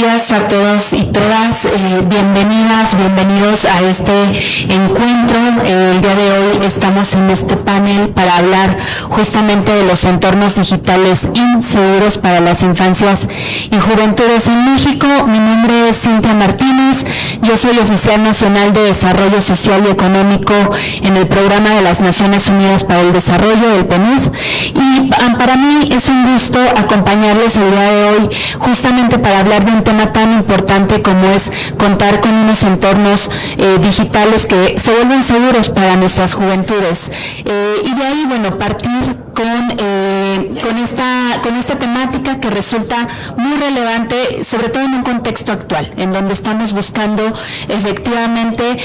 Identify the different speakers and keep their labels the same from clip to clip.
Speaker 1: días a todos y todas, bienvenidas, bienvenidos a este encuentro. El día de hoy estamos en este panel para hablar justamente de los entornos digitales inseguros para las infancias y juventudes en México. Mi nombre es Cintia Martínez, yo soy oficial nacional de Desarrollo Social y Económico en el Programa de las Naciones Unidas para el Desarrollo, el PNUD, y para mí es un gusto acompañarles el día de hoy justamente para hablar de un tema tan importante como es contar con unos entornos digitales que se vuelven seguros para nuestras juventudes. Y de ahí, bueno, partir con esta temática que resulta muy relevante, sobre todo en un contexto actual, en donde estamos buscando efectivamente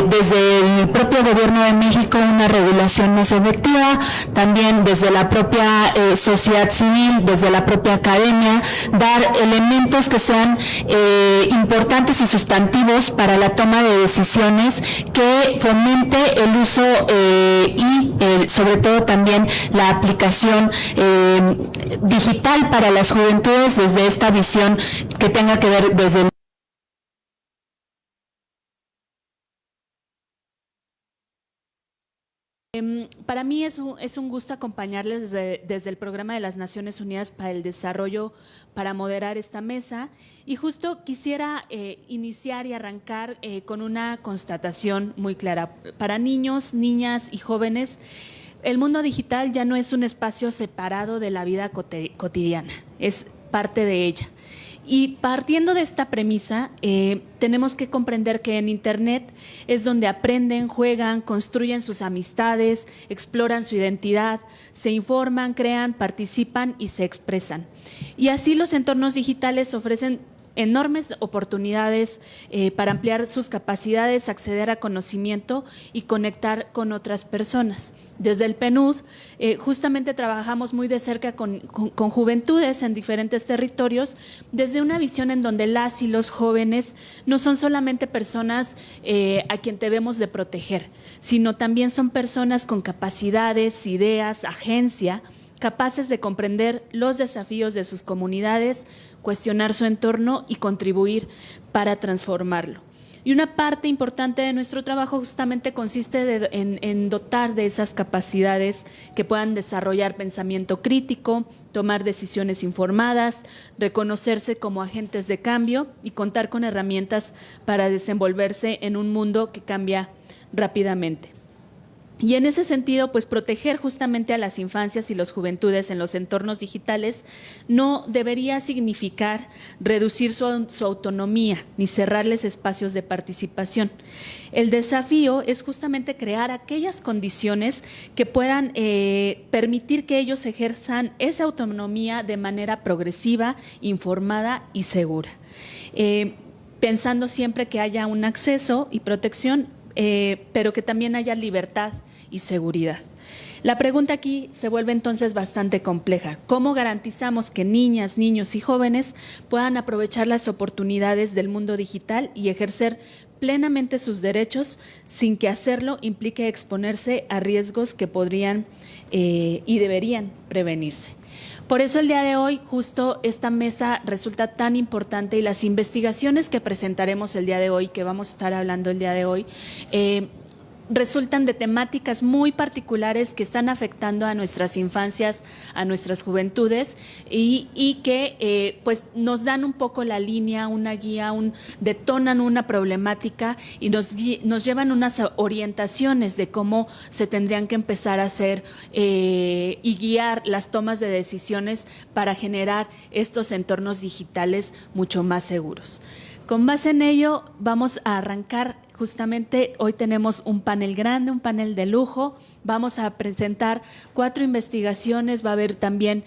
Speaker 1: desde el propio gobierno de México una regulación más efectiva, también desde la propia sociedad civil, desde la propia academia, dar elementos que sean importantes y sustantivos para la toma de decisiones, que fomente el uso y sobre todo también la aplicación digital para las juventudes desde esta visión que tenga que ver desde
Speaker 2: Para mí es un gusto acompañarles desde el Programa de las Naciones Unidas para el Desarrollo para moderar esta mesa, y justo quisiera iniciar y arrancar con una constatación muy clara. Para niños, niñas y jóvenes, el mundo digital ya no es un espacio separado de la vida cotidiana, es parte de ella. Y partiendo de esta premisa, tenemos que comprender que en Internet es donde aprenden, juegan, construyen sus amistades, exploran su identidad, se informan, crean, participan y se expresan. Y así los entornos digitales ofrecen enormes oportunidades para ampliar sus capacidades, acceder a conocimiento y conectar con otras personas. Desde el PNUD justamente trabajamos muy de cerca con juventudes en diferentes territorios, desde una visión en donde las y los jóvenes no son solamente personas a quien debemos de proteger, sino también son personas con capacidades, ideas, agencia, capaces de comprender los desafíos de sus comunidades, cuestionar su entorno y contribuir para transformarlo. Y una parte importante de nuestro trabajo justamente consiste en dotar de esas capacidades que puedan desarrollar pensamiento crítico, tomar decisiones informadas, reconocerse como agentes de cambio y contar con herramientas para desenvolverse en un mundo que cambia rápidamente. Y en ese sentido, pues proteger justamente a las infancias y las juventudes en los entornos digitales no debería significar reducir su autonomía ni cerrarles espacios de participación. El desafío es justamente crear aquellas condiciones que puedan permitir que ellos ejerzan esa autonomía de manera progresiva, informada y segura. Pensando siempre que haya un acceso y protección, pero que también haya libertad y seguridad. La pregunta aquí se vuelve entonces bastante compleja. ¿Cómo garantizamos que niñas, niños y jóvenes puedan aprovechar las oportunidades del mundo digital y ejercer plenamente sus derechos sin que hacerlo implique exponerse a riesgos que podrían y deberían prevenirse? Por eso el día de hoy justo esta mesa resulta tan importante, y las investigaciones que presentaremos el día de hoy, que vamos a estar hablando el día de hoy, resultan de temáticas muy particulares que están afectando a nuestras infancias, a nuestras juventudes, y que pues nos dan un poco la línea, una guía, detonan una problemática y nos llevan unas orientaciones de cómo se tendrían que empezar a hacer y guiar las tomas de decisiones para generar estos entornos digitales mucho más seguros. Con base en ello, vamos a arrancar. Justamente hoy tenemos un panel grande, un panel de lujo. Vamos a presentar 4 investigaciones, va a haber también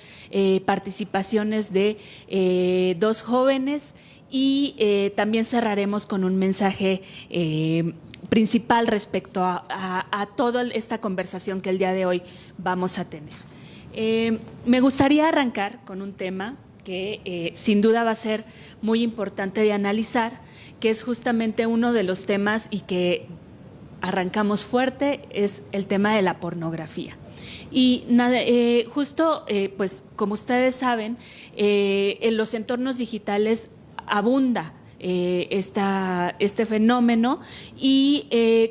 Speaker 2: participaciones de 2 jóvenes, y también cerraremos con un mensaje principal respecto a toda esta conversación que el día de hoy vamos a tener. Me gustaría arrancar con un tema que sin duda va a ser muy importante de analizar, que es justamente uno de los temas y que arrancamos fuerte, es el tema de la pornografía. Y justo, pues como ustedes saben, en los entornos digitales abunda este fenómeno y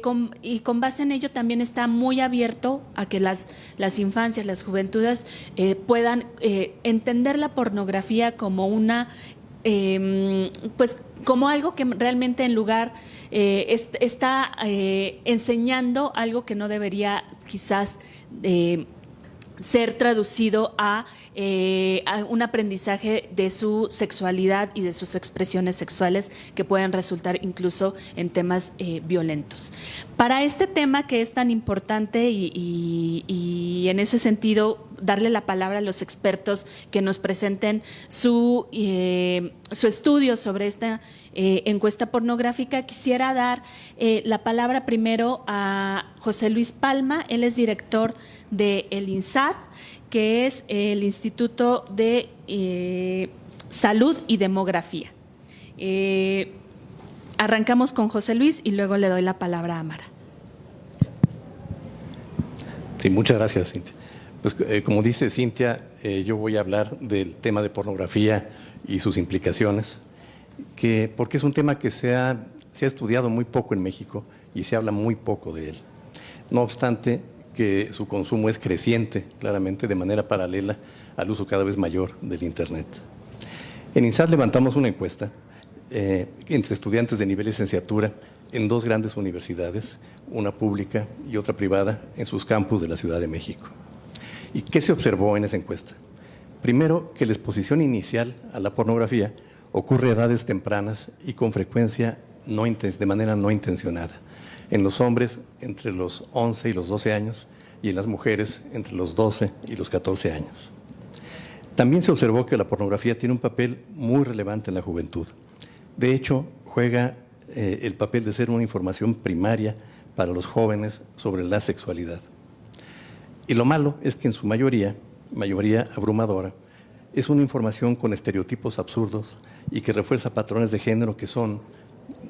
Speaker 2: con base en ello también está muy abierto a que las infancias, las juventudes puedan entender la pornografía como pues como algo que realmente en lugar está enseñando algo que no debería quizás ser traducido a un aprendizaje de su sexualidad y de sus expresiones sexuales que pueden resultar incluso en temas violentos. Para este tema que es tan importante y en ese sentido darle la palabra a los expertos que nos presenten su estudio sobre esta encuesta pornográfica, quisiera dar la palabra primero a José Luis Palma. Él es director del INSAD, que es el Instituto de Salud y Demografía. Arrancamos con José Luis y luego le doy la palabra a Mara.
Speaker 3: Sí, muchas gracias, Cintia. Pues como dice Cintia, yo voy a hablar del tema de pornografía y sus implicaciones, porque es un tema que se ha estudiado muy poco en México y se habla muy poco de él. No obstante, que su consumo es creciente, claramente, de manera paralela al uso cada vez mayor del Internet. En INSAD levantamos una encuesta entre estudiantes de nivel licenciatura en dos grandes universidades, una pública y otra privada, en sus campus de la Ciudad de México. ¿Y qué se observó en esa encuesta? Primero, que la exposición inicial a la pornografía ocurre a edades tempranas y con frecuencia de manera no intencionada. En los hombres entre los 11 y los 12 años y en las mujeres entre los 12 y los 14 años. También se observó que la pornografía tiene un papel muy relevante en la juventud. De hecho, juega el papel de ser una información primaria para los jóvenes sobre la sexualidad. Y lo malo es que en su mayoría abrumadora, es una información con estereotipos absurdos y que refuerza patrones de género que son,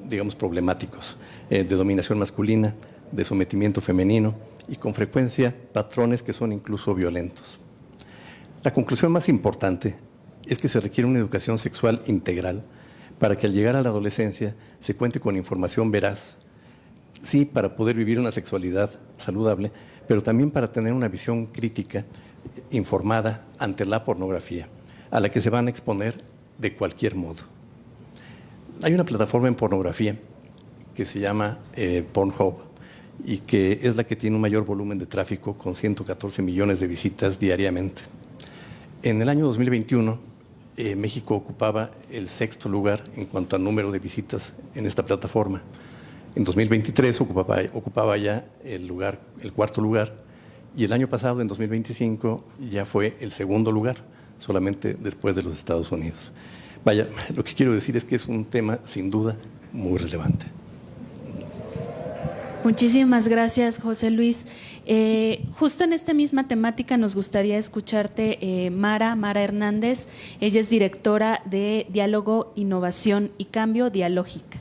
Speaker 3: digamos, problemáticos, de dominación masculina, de sometimiento femenino y con frecuencia patrones que son incluso violentos. La conclusión más importante es que se requiere una educación sexual integral para que al llegar a la adolescencia se cuente con información veraz, sí, para poder vivir una sexualidad saludable, pero también para tener una visión crítica, informada ante la pornografía, a la que se van a exponer de cualquier modo. Hay una plataforma en pornografía que se llama Pornhub y que es la que tiene un mayor volumen de tráfico con 114 millones de visitas diariamente. En el año 2021, México ocupaba el 6º lugar en cuanto al número de visitas en esta plataforma. En 2023 ocupaba ya el 4º lugar y el año pasado, en 2025, ya fue el 2º lugar, solamente después de los Estados Unidos. Vaya, lo que quiero decir es que es un tema sin duda muy relevante.
Speaker 2: Muchísimas gracias, José Luis. Justo en esta misma temática nos gustaría escucharte, Mara Hernández. Ella es directora de Diálogo, Innovación y Cambio, Dialógica.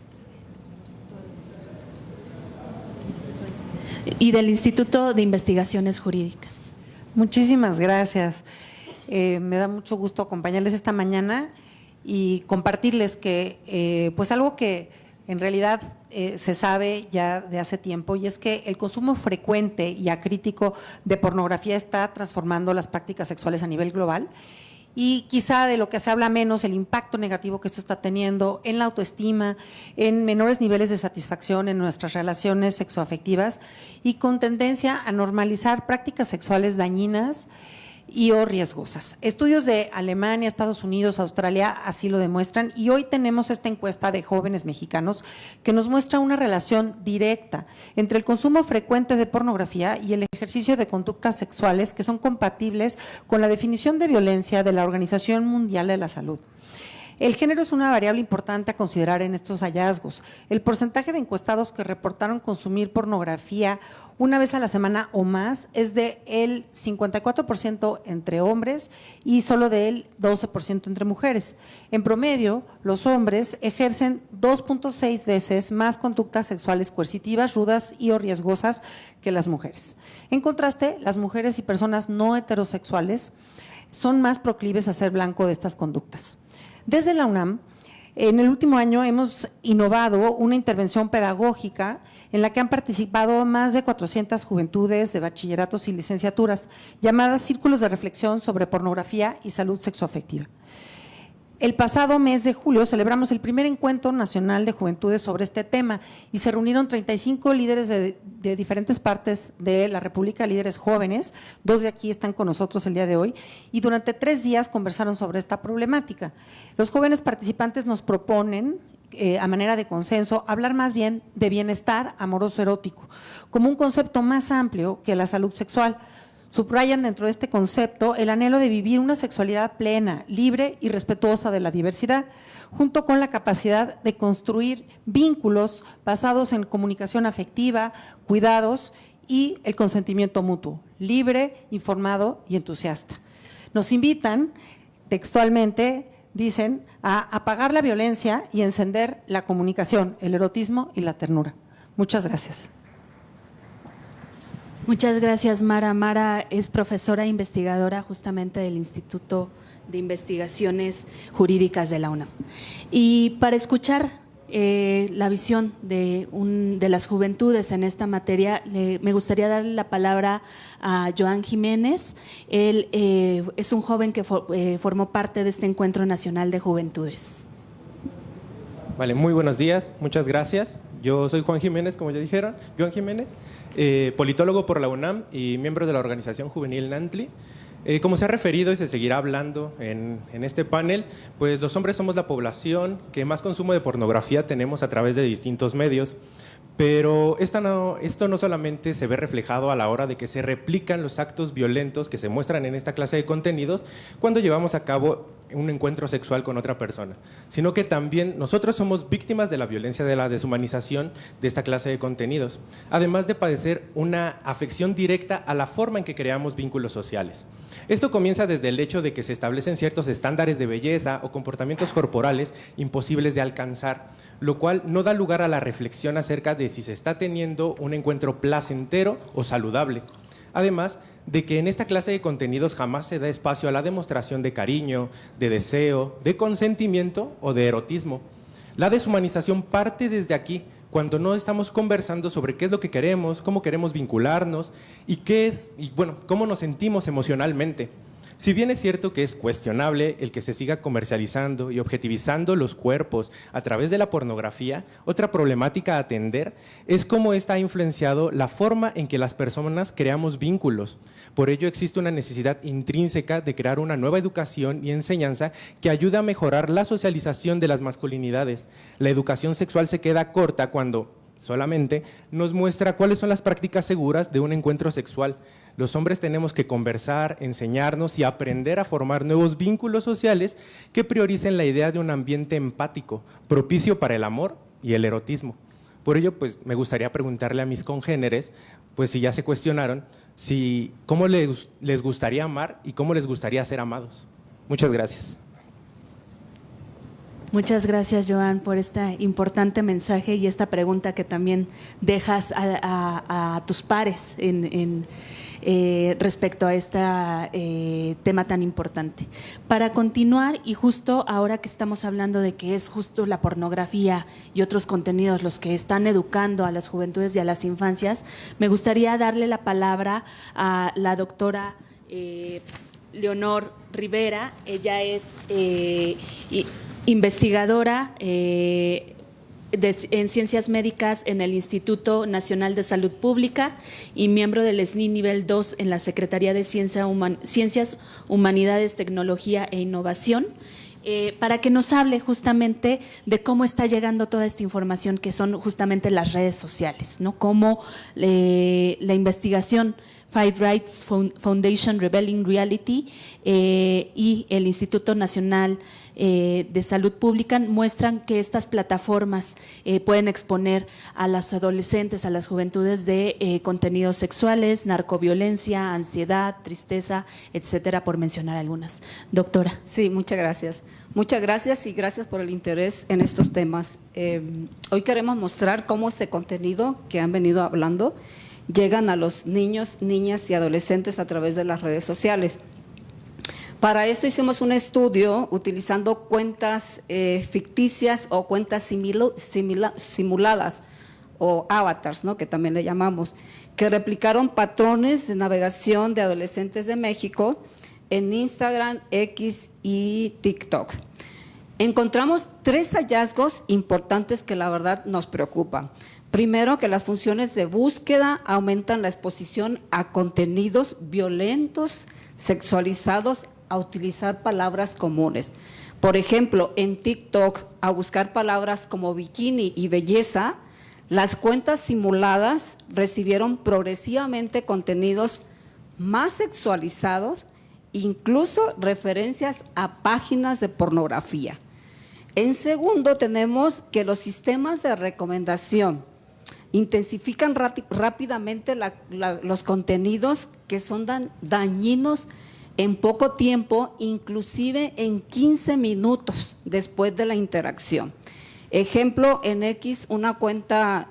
Speaker 2: Y del Instituto de Investigaciones Jurídicas.
Speaker 4: Muchísimas gracias. Me da mucho gusto acompañarles esta mañana y compartirles que pues algo que en realidad se sabe ya de hace tiempo, y es que el consumo frecuente y acrítico de pornografía está transformando las prácticas sexuales a nivel global. Y quizá de lo que se habla menos, el impacto negativo que esto está teniendo en la autoestima, en menores niveles de satisfacción en nuestras relaciones sexoafectivas y con tendencia a normalizar prácticas sexuales dañinas y o riesgosas. Estudios de Alemania, Estados Unidos, Australia así lo demuestran, y hoy tenemos esta encuesta de jóvenes mexicanos que nos muestra una relación directa entre el consumo frecuente de pornografía y el ejercicio de conductas sexuales que son compatibles con la definición de violencia de la Organización Mundial de la Salud. El género es una variable importante a considerar en estos hallazgos. El porcentaje de encuestados que reportaron consumir pornografía una vez a la semana o más es de el 54% entre hombres y solo del 12% entre mujeres. En promedio, los hombres ejercen 2.6 veces más conductas sexuales coercitivas, rudas y o riesgosas que las mujeres. En contraste, las mujeres y personas no heterosexuales son más proclives a ser blanco de estas conductas. Desde la UNAM En el último año hemos innovado una intervención pedagógica en la que han participado más de 400 juventudes de bachilleratos y licenciaturas, llamadas Círculos de Reflexión sobre Pornografía y Salud Sexoafectiva. El pasado mes de julio celebramos el primer encuentro nacional de juventudes sobre este tema y se reunieron 35 líderes de diferentes partes de la República, líderes jóvenes, 2 de aquí están con nosotros el día de hoy, y durante 3 días conversaron sobre esta problemática. Los jóvenes participantes nos proponen, a manera de consenso, hablar más bien de bienestar amoroso erótico, como un concepto más amplio que la salud sexual. Subrayan dentro de este concepto el anhelo de vivir una sexualidad plena, libre y respetuosa de la diversidad, junto con la capacidad de construir vínculos basados en comunicación afectiva, cuidados y el consentimiento mutuo, libre, informado y entusiasta. Nos invitan textualmente, dicen, a apagar la violencia y encender la comunicación, el erotismo y la ternura. Muchas gracias.
Speaker 2: Muchas gracias, Mara. Mara es profesora e investigadora justamente del Instituto de Investigaciones Jurídicas de la UNAM. Y para escuchar la visión de las juventudes en esta materia, me gustaría darle la palabra a Joan Jiménez. Él es un joven que formó parte de este Encuentro Nacional de Juventudes.
Speaker 5: Vale, muy buenos días, muchas gracias. Yo soy Juan Jiménez, como ya dijeron, Joan Jiménez, politólogo por la UNAM y miembro de la organización juvenil NANTLI. Como se ha referido y se seguirá hablando en este panel, pues los hombres somos la población que más consumo de pornografía tenemos a través de distintos medios. Pero esto no solamente se ve reflejado a la hora de que se replican los actos violentos que se muestran en esta clase de contenidos cuando llevamos a cabo un encuentro sexual con otra persona, sino que también nosotros somos víctimas de la violencia de la deshumanización de esta clase de contenidos, además de padecer una afección directa a la forma en que creamos vínculos sociales. Esto comienza desde el hecho de que se establecen ciertos estándares de belleza o comportamientos corporales imposibles de alcanzar, lo cual no da lugar a la reflexión acerca de si se está teniendo un encuentro placentero o saludable. Además de que en esta clase de contenidos jamás se da espacio a la demostración de cariño, de deseo, de consentimiento o de erotismo. La deshumanización parte desde aquí, cuando no estamos conversando sobre qué es lo que queremos, cómo queremos vincularnos y cómo nos sentimos emocionalmente. Si bien es cierto que es cuestionable el que se siga comercializando y objetivizando los cuerpos a través de la pornografía, otra problemática a atender es cómo esta ha influenciado la forma en que las personas creamos vínculos. Por ello existe una necesidad intrínseca de crear una nueva educación y enseñanza que ayude a mejorar la socialización de las masculinidades. La educación sexual se queda corta cuando solamente nos muestra cuáles son las prácticas seguras de un encuentro sexual. Los hombres tenemos que conversar, enseñarnos y aprender a formar nuevos vínculos sociales que prioricen la idea de un ambiente empático, propicio para el amor y el erotismo. Por ello, pues, me gustaría preguntarle a mis congéneres, pues si ya se cuestionaron, cómo les gustaría amar y cómo les gustaría ser amados. Muchas gracias.
Speaker 2: Muchas gracias, Joan, por este importante mensaje y esta pregunta que también dejas a tus pares respecto a este tema tan importante. Para continuar, y justo ahora que estamos hablando de que es justo la pornografía y otros contenidos los que están educando a las juventudes y a las infancias, me gustaría darle la palabra a la doctora Leonor Rivera. Ella es investigadora en ciencias médicas en el Instituto Nacional de Salud Pública y miembro del SNI Nivel 2 en la Secretaría de Ciencias, Humanidades, Tecnología e Innovación, para que nos hable justamente de cómo está llegando toda esta información que son justamente las redes sociales, ¿no? Cómo la investigación Fight Rights Foundation Revealing Reality y el Instituto Nacional de Salud Pública muestran que estas plataformas pueden exponer a los adolescentes, a las juventudes de contenidos sexuales, narcoviolencia, ansiedad, tristeza, etcétera, por mencionar algunas. Doctora.
Speaker 6: Sí, muchas gracias. Muchas gracias y gracias por el interés en estos temas. Hoy queremos mostrar cómo este contenido que han venido hablando llegan a los niños, niñas y adolescentes a través de las redes sociales. Para esto hicimos un estudio utilizando cuentas ficticias o cuentas simuladas o avatars, ¿no?, que también le llamamos, que replicaron patrones de navegación de adolescentes de México en Instagram, X y TikTok. Encontramos 3 hallazgos importantes que la verdad nos preocupan. Primero, que las funciones de búsqueda aumentan la exposición a contenidos violentos, sexualizados, a utilizar palabras comunes. Por ejemplo, en TikTok, a buscar palabras como bikini y belleza, las cuentas simuladas recibieron progresivamente contenidos más sexualizados, incluso referencias a páginas de pornografía. En segundo, tenemos que los sistemas de recomendación intensifican rápidamente los contenidos que son dañinos en poco tiempo, inclusive en 15 minutos después de la interacción. Ejemplo, en X, una cuenta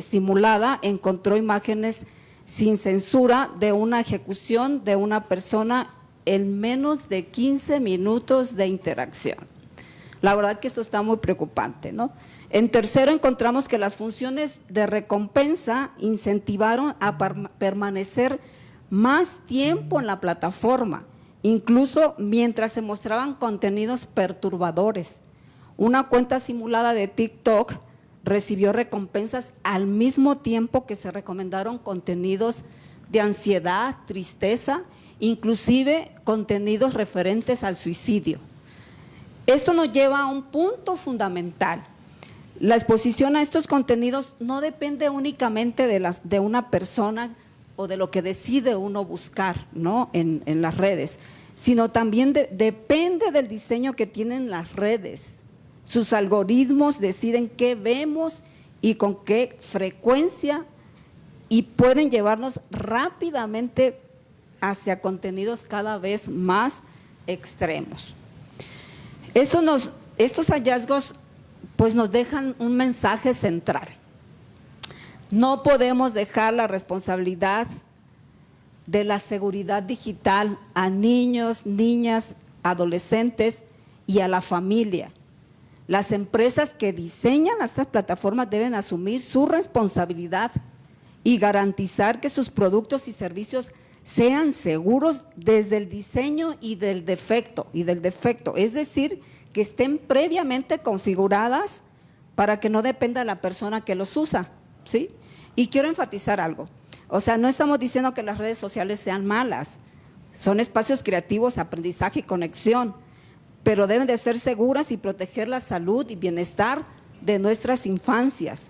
Speaker 6: simulada encontró imágenes sin censura de una ejecución de una persona en menos de 15 minutos de interacción. La verdad que esto está muy preocupante, ¿no? En tercero, encontramos que las funciones de recompensa incentivaron a permanecer más tiempo en la plataforma, incluso mientras se mostraban contenidos perturbadores. Una cuenta simulada de TikTok recibió recompensas al mismo tiempo que se recomendaron contenidos de ansiedad, tristeza, inclusive contenidos referentes al suicidio. Esto nos lleva a un punto fundamental. La exposición a estos contenidos no depende únicamente de una persona o de lo que decide uno buscar, ¿no?, en las redes, sino también depende del diseño que tienen las redes. Sus algoritmos deciden qué vemos y con qué frecuencia, y pueden llevarnos rápidamente hacia contenidos cada vez más extremos. Estos hallazgos pues nos dejan un mensaje central. No podemos dejar la responsabilidad de la seguridad digital a niños, niñas, adolescentes y a la familia. Las empresas que diseñan estas plataformas deben asumir su responsabilidad y garantizar que sus productos y servicios sean seguros desde el diseño y del defecto, es decir, que estén previamente configuradas para que no dependa de la persona que los usa, ¿sí? Y quiero enfatizar algo, o sea, no estamos diciendo que las redes sociales sean malas, son espacios creativos, aprendizaje y conexión, pero deben de ser seguras y proteger la salud y bienestar de nuestras infancias.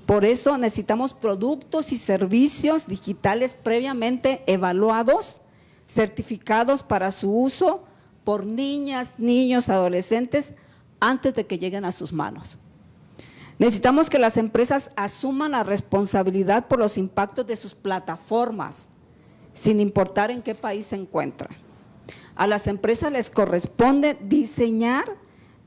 Speaker 6: Por eso necesitamos productos y servicios digitales previamente evaluados, certificados para su uso por niñas, niños, adolescentes, antes de que lleguen a sus manos. Necesitamos que las empresas asuman la responsabilidad por los impactos de sus plataformas, sin importar en qué país se encuentran. A las empresas les corresponde diseñar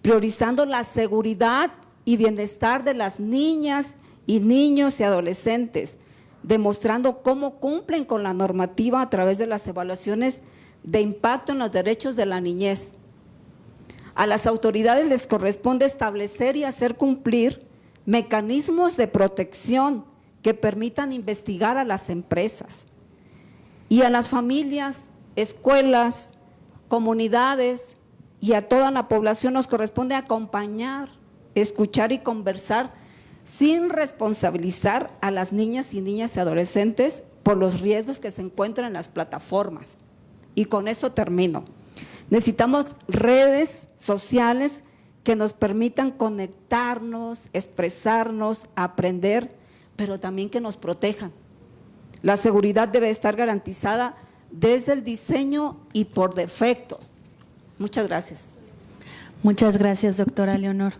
Speaker 6: priorizando la seguridad y bienestar de las niñas y niños y adolescentes, demostrando cómo cumplen con la normativa a través de las evaluaciones de impacto en los derechos de la niñez. A las autoridades les corresponde establecer y hacer cumplir mecanismos de protección que permitan investigar a las empresas. Y a las familias, escuelas, comunidades y a toda la población nos corresponde acompañar, escuchar y conversar sin responsabilizar a las niñas y adolescentes por los riesgos que se encuentran en las plataformas. Y con eso termino. Necesitamos redes sociales que nos permitan conectarnos, expresarnos, aprender, pero también que nos protejan. La seguridad debe estar garantizada desde el diseño y por defecto. Muchas gracias.
Speaker 2: Muchas gracias, doctora Leonor.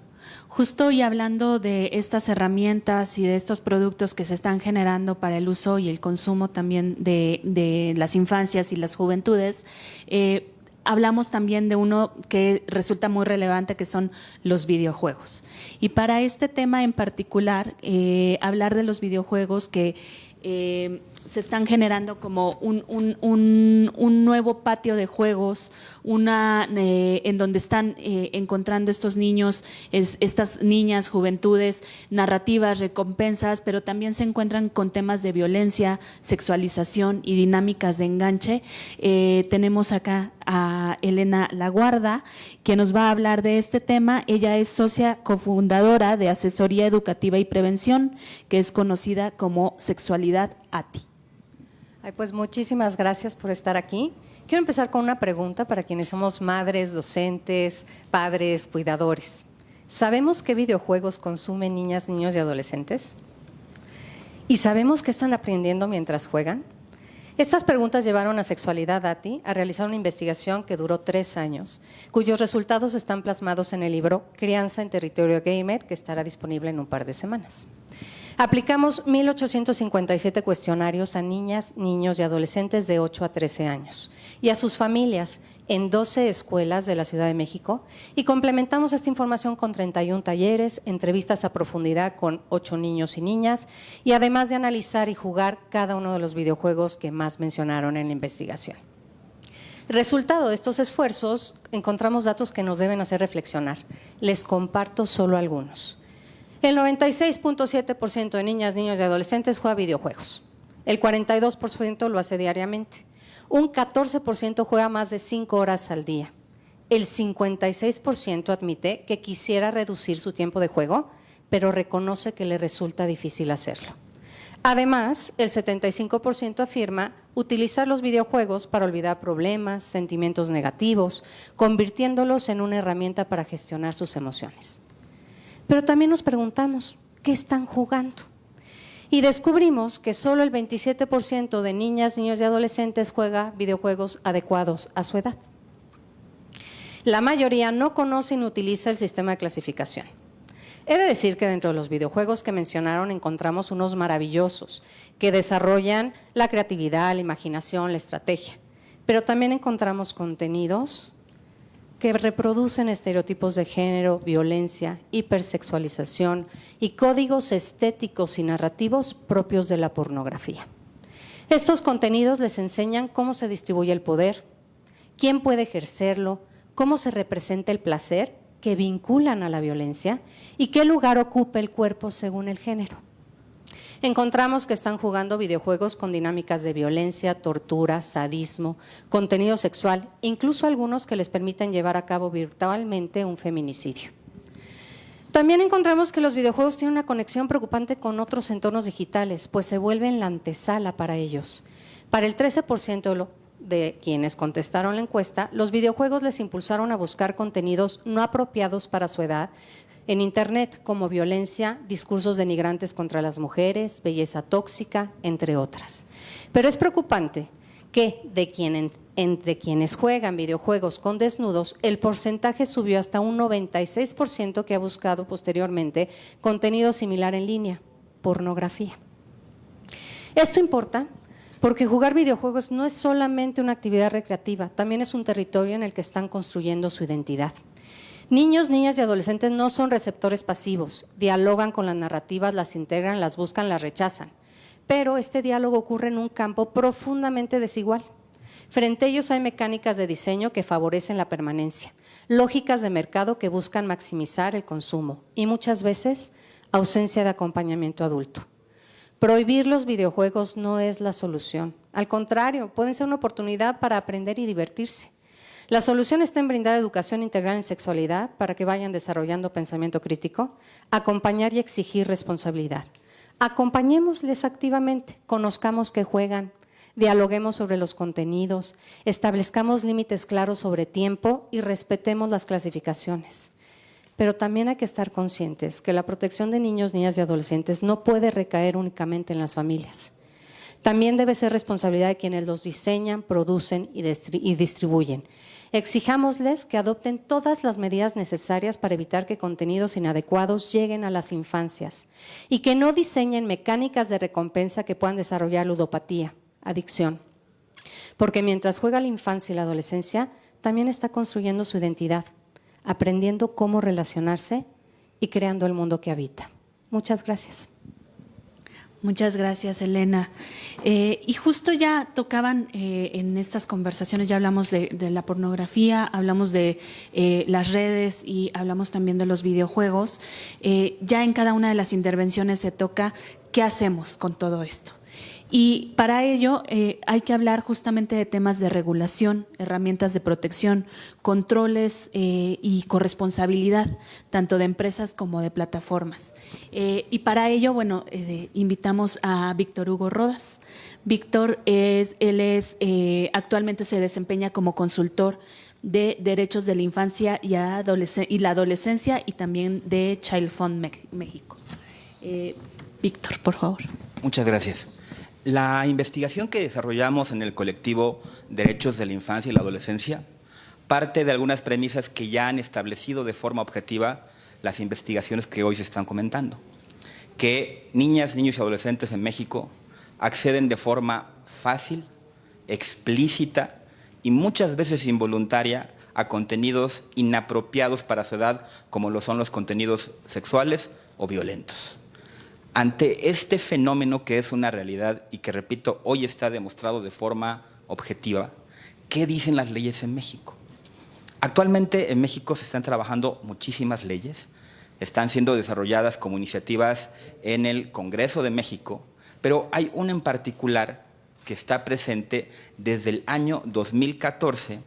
Speaker 2: Justo y hablando de estas herramientas y de estos productos que se están generando para el uso y el consumo también de las infancias y las juventudes, hablamos también de uno que resulta muy relevante, que son los videojuegos. Y para este tema en particular, hablar de los videojuegos que se están generando como un nuevo patio de juegos, en donde están encontrando estos niños, estas niñas, juventudes, narrativas, recompensas, pero también se encuentran con temas de violencia, sexualización y dinámicas de enganche. Tenemos acá a Elena Laguarda, que nos va a hablar de este tema. Ella es socia cofundadora de Asesoría Educativa y Prevención, que es conocida como Sexualidad ATI.
Speaker 7: Ay, pues muchísimas gracias por estar aquí. Quiero empezar con una pregunta para quienes somos madres, docentes, padres, cuidadores. ¿Sabemos qué videojuegos consumen niñas, niños y adolescentes? ¿Y sabemos qué están aprendiendo mientras juegan? Estas preguntas llevaron a Sexualidad ATI a realizar una investigación que duró 3 años, cuyos resultados están plasmados en el libro Crianza en Territorio Gamer, que estará disponible en un par de semanas. Aplicamos 1,857 cuestionarios a niñas, niños y adolescentes de 8 a 13 años y a sus familias en 12 escuelas de la Ciudad de México y complementamos esta información con 31 talleres, entrevistas a profundidad con 8 niños y niñas y además de analizar y jugar cada uno de los videojuegos que más mencionaron en la investigación. Resultado de estos esfuerzos, encontramos datos que nos deben hacer reflexionar. Les comparto solo algunos. El 96.7% de niñas, niños y adolescentes juega videojuegos. El 42% lo hace diariamente. Un 14% juega más de 5 horas al día. El 56% admite que quisiera reducir su tiempo de juego, pero reconoce que le resulta difícil hacerlo. Además, el 75% afirma utilizar los videojuegos para olvidar problemas, sentimientos negativos, convirtiéndolos en una herramienta para gestionar sus emociones. Pero también nos preguntamos, ¿qué están jugando? Y descubrimos que solo el 27% de niñas, niños y adolescentes juega videojuegos adecuados a su edad. La mayoría no conoce ni utiliza el sistema de clasificación. He de decir que dentro de los videojuegos que mencionaron encontramos unos maravillosos que desarrollan la creatividad, la imaginación, la estrategia, pero también encontramos contenidos que reproducen estereotipos de género, violencia, hipersexualización y códigos estéticos y narrativos propios de la pornografía. Estos contenidos les enseñan cómo se distribuye el poder, quién puede ejercerlo, cómo se representa el placer, que vinculan a la violencia y qué lugar ocupa el cuerpo según el género. Encontramos que están jugando videojuegos con dinámicas de violencia, tortura, sadismo, contenido sexual, incluso algunos que les permiten llevar a cabo virtualmente un feminicidio. También encontramos que los videojuegos tienen una conexión preocupante con otros entornos digitales, pues se vuelven la antesala para ellos. Para el 13% de quienes contestaron la encuesta, los videojuegos les impulsaron a buscar contenidos no apropiados para su edad en Internet, como violencia, discursos denigrantes contra las mujeres, belleza tóxica, entre otras. Pero es preocupante que entre quienes juegan videojuegos con desnudos, el porcentaje subió hasta un 96% que ha buscado posteriormente contenido similar en línea, pornografía. Esto importa porque jugar videojuegos no es solamente una actividad recreativa, también es un territorio en el que están construyendo su identidad. Niños, niñas y adolescentes no son receptores pasivos, dialogan con las narrativas, las integran, las buscan, las rechazan. Pero este diálogo ocurre en un campo profundamente desigual. Frente a ellos hay mecánicas de diseño que favorecen la permanencia, lógicas de mercado que buscan maximizar el consumo y muchas veces ausencia de acompañamiento adulto. Prohibir los videojuegos no es la solución. Al contrario, pueden ser una oportunidad para aprender y divertirse. La solución está en brindar educación integral en sexualidad para que vayan desarrollando pensamiento crítico, acompañar y exigir responsabilidad. Acompañémosles activamente, conozcamos qué juegan, dialoguemos sobre los contenidos, establezcamos límites claros sobre tiempo y respetemos las clasificaciones. Pero también hay que estar conscientes que la protección de niños, niñas y adolescentes no puede recaer únicamente en las familias. También debe ser responsabilidad de quienes los diseñan, producen y distribuyen. Exijámosles que adopten todas las medidas necesarias para evitar que contenidos inadecuados lleguen a las infancias y que no diseñen mecánicas de recompensa que puedan desarrollar ludopatía, adicción. Porque mientras juega la infancia y la adolescencia, también está construyendo su identidad, aprendiendo cómo relacionarse y creando el mundo que habita. Muchas gracias.
Speaker 2: Muchas gracias, Elena. Y justo ya tocaban en estas conversaciones, ya hablamos de la pornografía, hablamos de las redes y hablamos también de los videojuegos. Ya en cada una de las intervenciones se toca qué hacemos con todo esto. Y para ello hay que hablar justamente de temas de regulación, herramientas de protección, controles y corresponsabilidad, tanto de empresas como de plataformas. Y para ello, bueno, invitamos a Víctor Hugo Rodas. Víctor actualmente se desempeña como consultor de derechos de la infancia y la adolescencia y también de Child Fund México. Víctor, por favor.
Speaker 8: Muchas gracias. La investigación que desarrollamos en el colectivo Derechos de la Infancia y la Adolescencia parte de algunas premisas que ya han establecido de forma objetiva las investigaciones que hoy se están comentando. Que niñas, niños y adolescentes en México acceden de forma fácil, explícita y muchas veces involuntaria a contenidos inapropiados para su edad, como lo son los contenidos sexuales o violentos. Ante este fenómeno que es una realidad y que, repito, hoy está demostrado de forma objetiva, ¿qué dicen las leyes en México? Actualmente en México se están trabajando muchísimas leyes, están siendo desarrolladas como iniciativas en el Congreso de México, pero hay una en particular que está presente desde el año 2014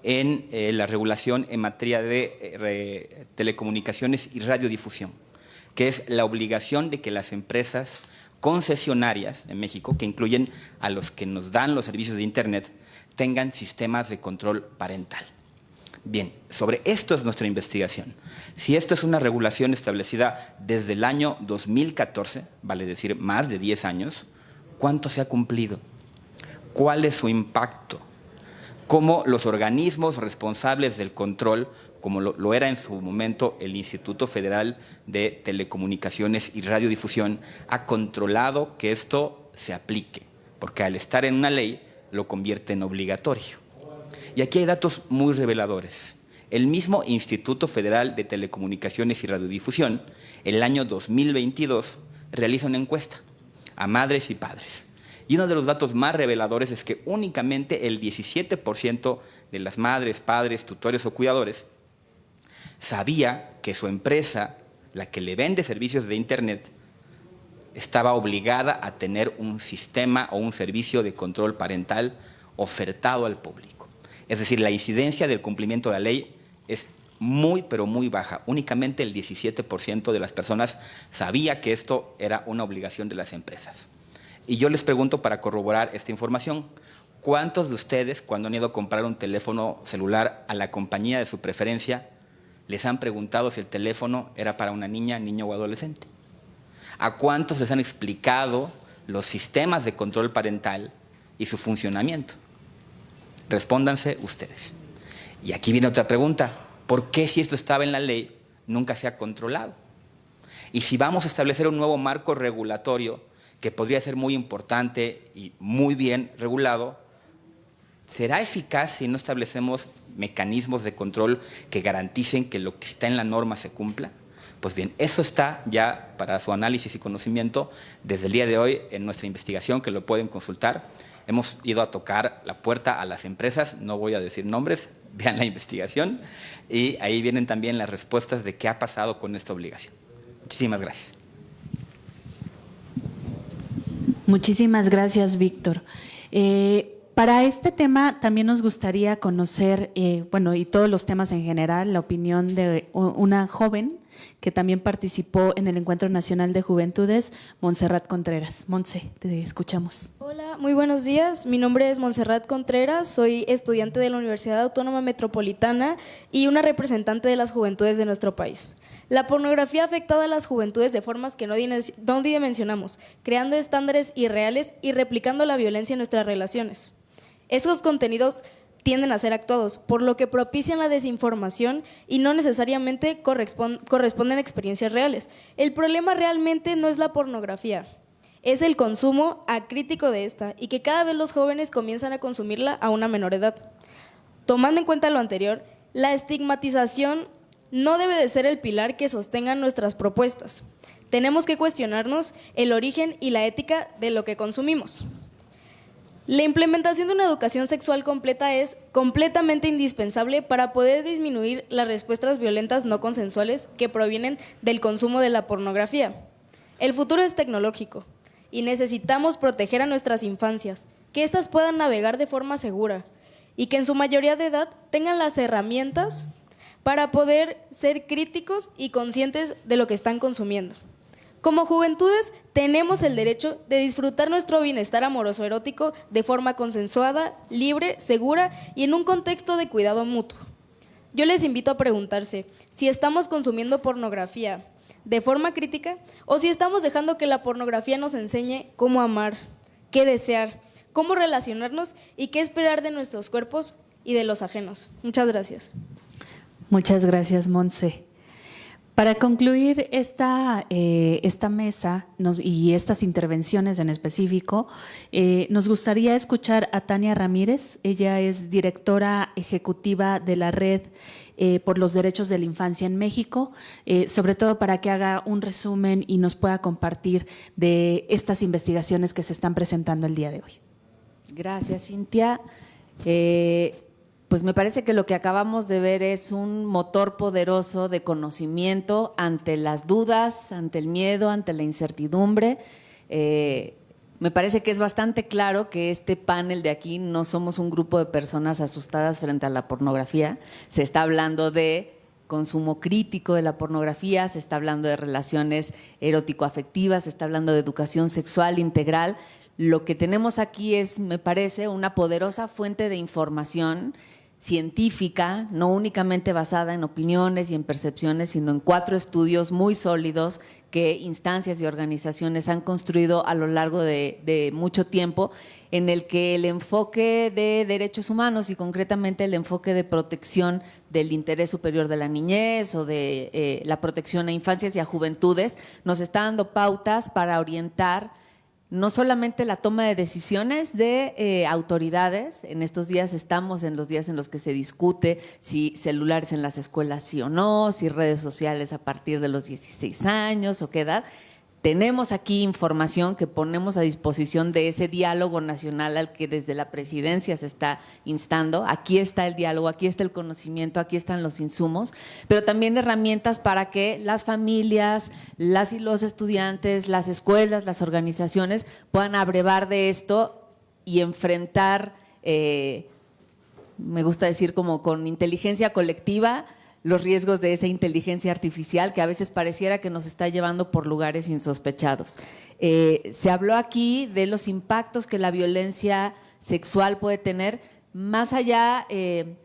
Speaker 8: en la regulación en materia de telecomunicaciones y radiodifusión, que es la obligación de que las empresas concesionarias en México, que incluyen a los que nos dan los servicios de Internet, tengan sistemas de control parental. Bien, sobre esto es nuestra investigación. Si esto es una regulación establecida desde el año 2014, vale decir más de 10 años, ¿cuánto se ha cumplido? ¿Cuál es su impacto? ¿Cómo los organismos responsables del control, como lo era en su momento el Instituto Federal de Telecomunicaciones y Radiodifusión, ha controlado que esto se aplique? Porque al estar en una ley lo convierte en obligatorio. Y aquí hay datos muy reveladores. El mismo Instituto Federal de Telecomunicaciones y Radiodifusión, el año 2022, realiza una encuesta a madres y padres. Y uno de los datos más reveladores es que únicamente el 17% de las madres, padres, tutores o cuidadores sabía que su empresa, la que le vende servicios de Internet, estaba obligada a tener un sistema o un servicio de control parental ofertado al público. Es decir, la incidencia del cumplimiento de la ley es muy, pero muy baja. Únicamente el 17% de las personas sabía que esto era una obligación de las empresas. Y yo les pregunto, para corroborar esta información, ¿cuántos de ustedes, cuando han ido a comprar un teléfono celular a la compañía de su preferencia, les han preguntado si el teléfono era para una niña, niño o adolescente? ¿A cuántos les han explicado los sistemas de control parental y su funcionamiento? Respóndanse ustedes. Y aquí viene otra pregunta. ¿Por qué, si esto estaba en la ley, nunca se ha controlado? Y si vamos a establecer un nuevo marco regulatorio que podría ser muy importante y muy bien regulado, ¿será eficaz si no establecemos mecanismos de control que garanticen que lo que está en la norma se cumpla? Pues bien, eso está ya para su análisis y conocimiento desde el día de hoy en nuestra investigación, que lo pueden consultar. Hemos ido a tocar la puerta a las empresas, no voy a decir nombres, vean la investigación, y ahí vienen también las respuestas de qué ha pasado con esta obligación. Muchísimas gracias.
Speaker 2: Muchísimas gracias, Víctor. Para este tema también nos gustaría conocer, bueno, y todos los temas en general, la opinión de una joven que también participó en el Encuentro Nacional de Juventudes, Montserrat Contreras. Montse, te escuchamos.
Speaker 9: Hola, muy buenos días. Mi nombre es Montserrat Contreras, soy estudiante de la Universidad Autónoma Metropolitana y una representante de las juventudes de nuestro país. La pornografía ha afectado a las juventudes de formas que no dimensionamos, creando estándares irreales y replicando la violencia en nuestras relaciones. Esos contenidos tienden a ser actuados, por lo que propician la desinformación y no necesariamente corresponden a experiencias reales. El problema realmente no es la pornografía, es el consumo acrítico de esta y que cada vez los jóvenes comienzan a consumirla a una menor edad. Tomando en cuenta lo anterior, la estigmatización no debe de ser el pilar que sostengan nuestras propuestas. tenemos que cuestionarnos el origen y la ética de lo que consumimos. La implementación de una educación sexual completa es completamente indispensable para poder disminuir las respuestas violentas no consensuales que provienen del consumo de la pornografía. El futuro es tecnológico y necesitamos proteger a nuestras infancias, que éstas puedan navegar de forma segura y que en su mayoría de edad tengan las herramientas para poder ser críticos y conscientes de lo que están consumiendo. Como juventudes tenemos el derecho de disfrutar nuestro bienestar amoroso erótico de forma consensuada, libre, segura y en un contexto de cuidado mutuo. Yo les invito a preguntarse si estamos consumiendo pornografía de forma crítica o si estamos dejando que la pornografía nos enseñe cómo amar, qué desear, cómo relacionarnos y qué esperar de nuestros cuerpos y de los ajenos. Muchas gracias.
Speaker 1: Muchas gracias, Monse. Para concluir esta mesa y estas intervenciones en específico, nos gustaría escuchar a Tania Ramírez. Ella es directora ejecutiva de la Red por los Derechos de la Infancia en México, sobre todo para que haga un resumen y nos pueda compartir de estas investigaciones que se están presentando el día de hoy.
Speaker 10: Gracias, Cintia. Pues me parece que lo que acabamos de ver es un motor poderoso de conocimiento ante las dudas, ante el miedo, ante la incertidumbre. Me parece que es bastante claro que este panel de aquí no somos un grupo de personas asustadas frente a la pornografía. Se está hablando de consumo crítico de la pornografía, se está hablando de relaciones erótico-afectivas, se está hablando de educación sexual integral. Lo que tenemos aquí es, me parece, una poderosa fuente de información científica, no únicamente basada en opiniones y en percepciones, sino en 4 estudios muy sólidos que instancias y organizaciones han construido a lo largo de mucho tiempo, en el que el enfoque de derechos humanos y concretamente el enfoque de protección del interés superior de la niñez o de la protección a infancias y a juventudes nos está dando pautas para orientar no solamente la toma de decisiones de autoridades. En estos días estamos en los días en los que se discute si celulares en las escuelas sí o no, si redes sociales a partir de los 16 años o qué edad. Tenemos aquí información que ponemos a disposición de ese diálogo nacional al que desde la presidencia se está instando. Aquí está el diálogo, aquí está el conocimiento, aquí están los insumos, pero también herramientas para que las familias, las y los estudiantes, las escuelas, las organizaciones puedan abrevar de esto y enfrentar, me gusta decir como con inteligencia colectiva, los riesgos de esa inteligencia artificial que a veces pareciera que nos está llevando por lugares insospechados. Se habló aquí de los impactos que la violencia sexual puede tener, más allá,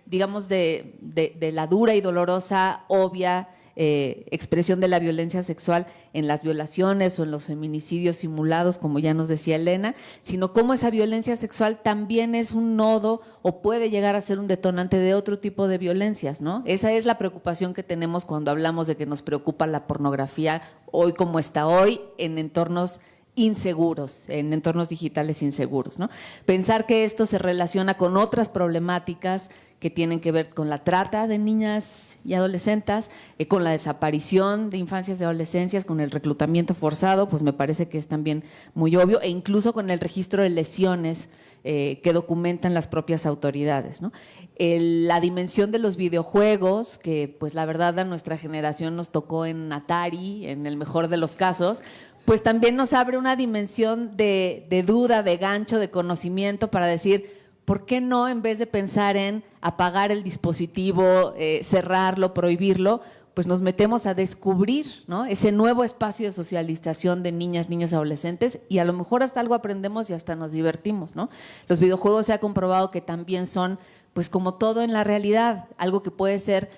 Speaker 10: digamos, de la dura y dolorosa, obvia expresión de la violencia sexual en las violaciones o en los feminicidios simulados, como ya nos decía Elena, sino cómo esa violencia sexual también es un nodo o puede llegar a ser un detonante de otro tipo de violencias, ¿no? Esa es la preocupación que tenemos cuando hablamos de que nos preocupa la pornografía hoy como está hoy en entornos inseguros, en entornos digitales inseguros, ¿no? Pensar que esto se relaciona con otras problemáticas que tienen que ver con la trata de niñas y adolescentes, con la desaparición de infancias y adolescencias, con el reclutamiento forzado, pues me parece que es también muy obvio, e incluso con el registro de lesiones que documentan las propias autoridades, ¿no? La dimensión de los videojuegos, que pues la verdad a nuestra generación nos tocó en Atari, en el mejor de los casos, pues también nos abre una dimensión de duda, de gancho, de conocimiento para decir, ¿por qué no, en vez de pensar en apagar el dispositivo, cerrarlo, prohibirlo, pues nos metemos a descubrir, ¿no?, ese nuevo espacio de socialización de niñas, niños, adolescentes, y a lo mejor hasta algo aprendemos y hasta nos divertimos, ¿no? Los videojuegos se ha comprobado que también son, pues como todo en la realidad, algo que puede ser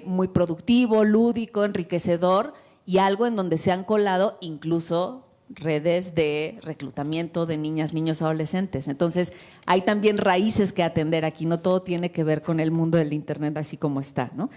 Speaker 10: muy productivo, lúdico, enriquecedor, y algo en donde se han colado incluso redes de reclutamiento de niñas, niños, adolescentes. Entonces, hay también raíces que atender aquí, no todo tiene que ver con el mundo del internet así como está, ¿no?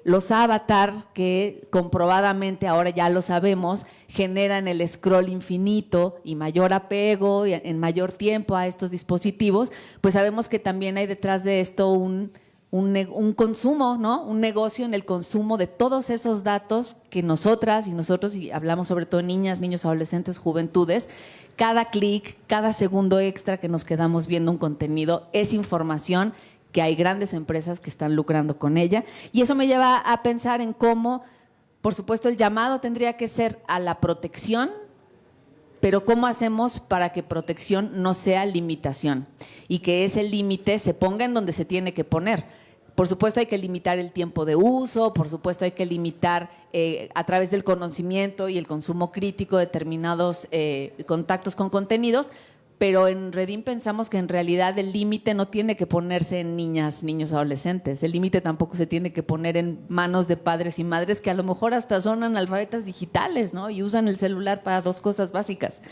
Speaker 10: Los avatar, que comprobadamente ahora ya lo sabemos, generan el scroll infinito y mayor apego y en mayor tiempo a estos dispositivos, pues sabemos que también hay detrás de esto un un consumo, ¿no? Un negocio en el consumo de todos esos datos que nosotras y nosotros, y hablamos sobre todo niñas, niños, adolescentes, juventudes, cada clic, cada segundo extra que nos quedamos viendo un contenido es información que hay grandes empresas que están lucrando con ella. Y eso me lleva a pensar en cómo, por supuesto, el llamado tendría que ser a la protección, pero ¿cómo hacemos para que protección no sea limitación? Y que ese límite se ponga en donde se tiene que poner. Por supuesto hay que limitar el tiempo de uso, por supuesto hay que limitar a través del conocimiento y el consumo crítico determinados contactos con contenidos, pero en Redim pensamos que en realidad el límite no tiene que ponerse en niñas, niños, adolescentes. El límite tampoco se tiene que poner en manos de padres y madres que a lo mejor hasta son analfabetas digitales, ¿no? Y usan el celular para 2 cosas básicas.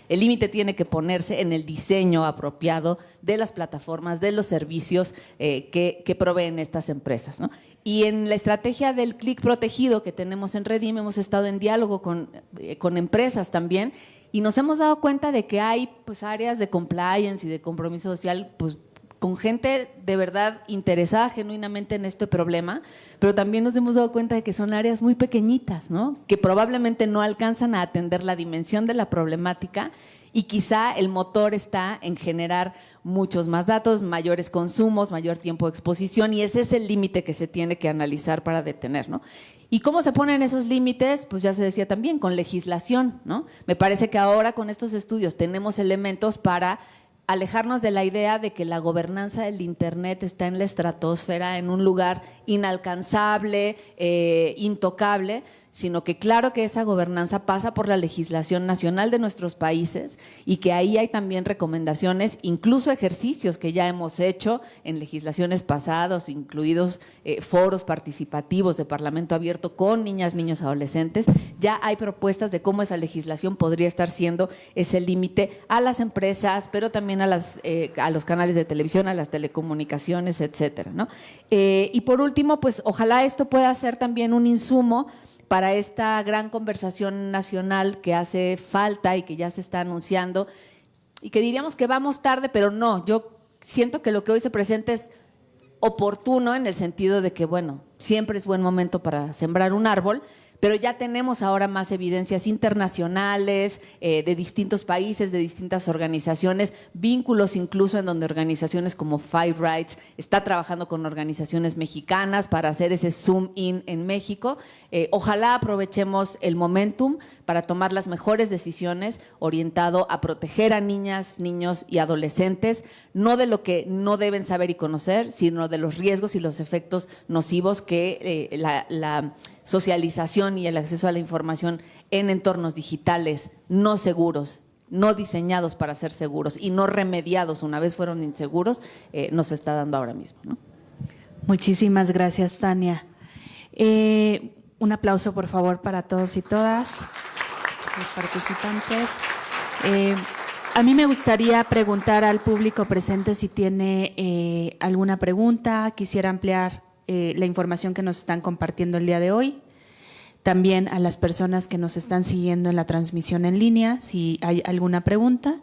Speaker 10: El límite tiene que ponerse en el diseño apropiado de las plataformas, de los servicios que proveen estas empresas, ¿no? Y en la estrategia del clic protegido que tenemos en Redim hemos estado en diálogo con empresas también y nos hemos dado cuenta de que hay pues, áreas de compliance y de compromiso social pues, con gente de verdad interesada genuinamente en este problema, pero también nos hemos dado cuenta de que son áreas muy pequeñitas, ¿no? Que probablemente no alcanzan a atender la dimensión de la problemática y quizá el motor está en generar muchos más datos, mayores consumos, mayor tiempo de exposición y ese es el límite que se tiene que analizar para detener, ¿no? ¿Y cómo se ponen esos límites? Pues ya se decía también, con legislación, ¿no? Me parece que ahora con estos estudios tenemos elementos para alejarnos de la idea de que la gobernanza del Internet está en la estratosfera, en un lugar inalcanzable, intocable, sino que claro que esa gobernanza pasa por la legislación nacional de nuestros países y que ahí hay también recomendaciones, incluso ejercicios que ya hemos hecho en legislaciones pasadas, incluidos foros participativos de Parlamento abierto con niñas, niños, adolescentes. Ya hay propuestas de cómo esa legislación podría estar siendo ese límite a las empresas, pero también a los canales de televisión, a las telecomunicaciones, etcétera, ¿no? Y por último, pues ojalá esto pueda ser también un insumo para esta gran conversación nacional que hace falta y que ya se está anunciando y que diríamos que vamos tarde, pero no, yo siento que lo que hoy se presenta es oportuno en el sentido de que, bueno, siempre es buen momento para sembrar un árbol, pero ya tenemos ahora más evidencias internacionales de distintos países, de distintas organizaciones, vínculos incluso en donde organizaciones como Five Rights está trabajando con organizaciones mexicanas para hacer ese zoom in en México. Ojalá aprovechemos el momentum para tomar las mejores decisiones orientado a proteger a niñas, niños y adolescentes, no de lo que no deben saber y conocer, sino de los riesgos y los efectos nocivos que la socialización y el acceso a la información en entornos digitales no seguros, no diseñados para ser seguros y no remediados una vez fueron inseguros, nos está dando ahora mismo, ¿no?
Speaker 2: Muchísimas gracias, Tania. Un aplauso, por favor, para todos y todas los participantes. A mí me gustaría preguntar al público presente si tiene alguna pregunta, quisiera ampliar la información que nos están compartiendo el día de hoy. También a las personas que nos están siguiendo en la transmisión en línea, si hay alguna pregunta.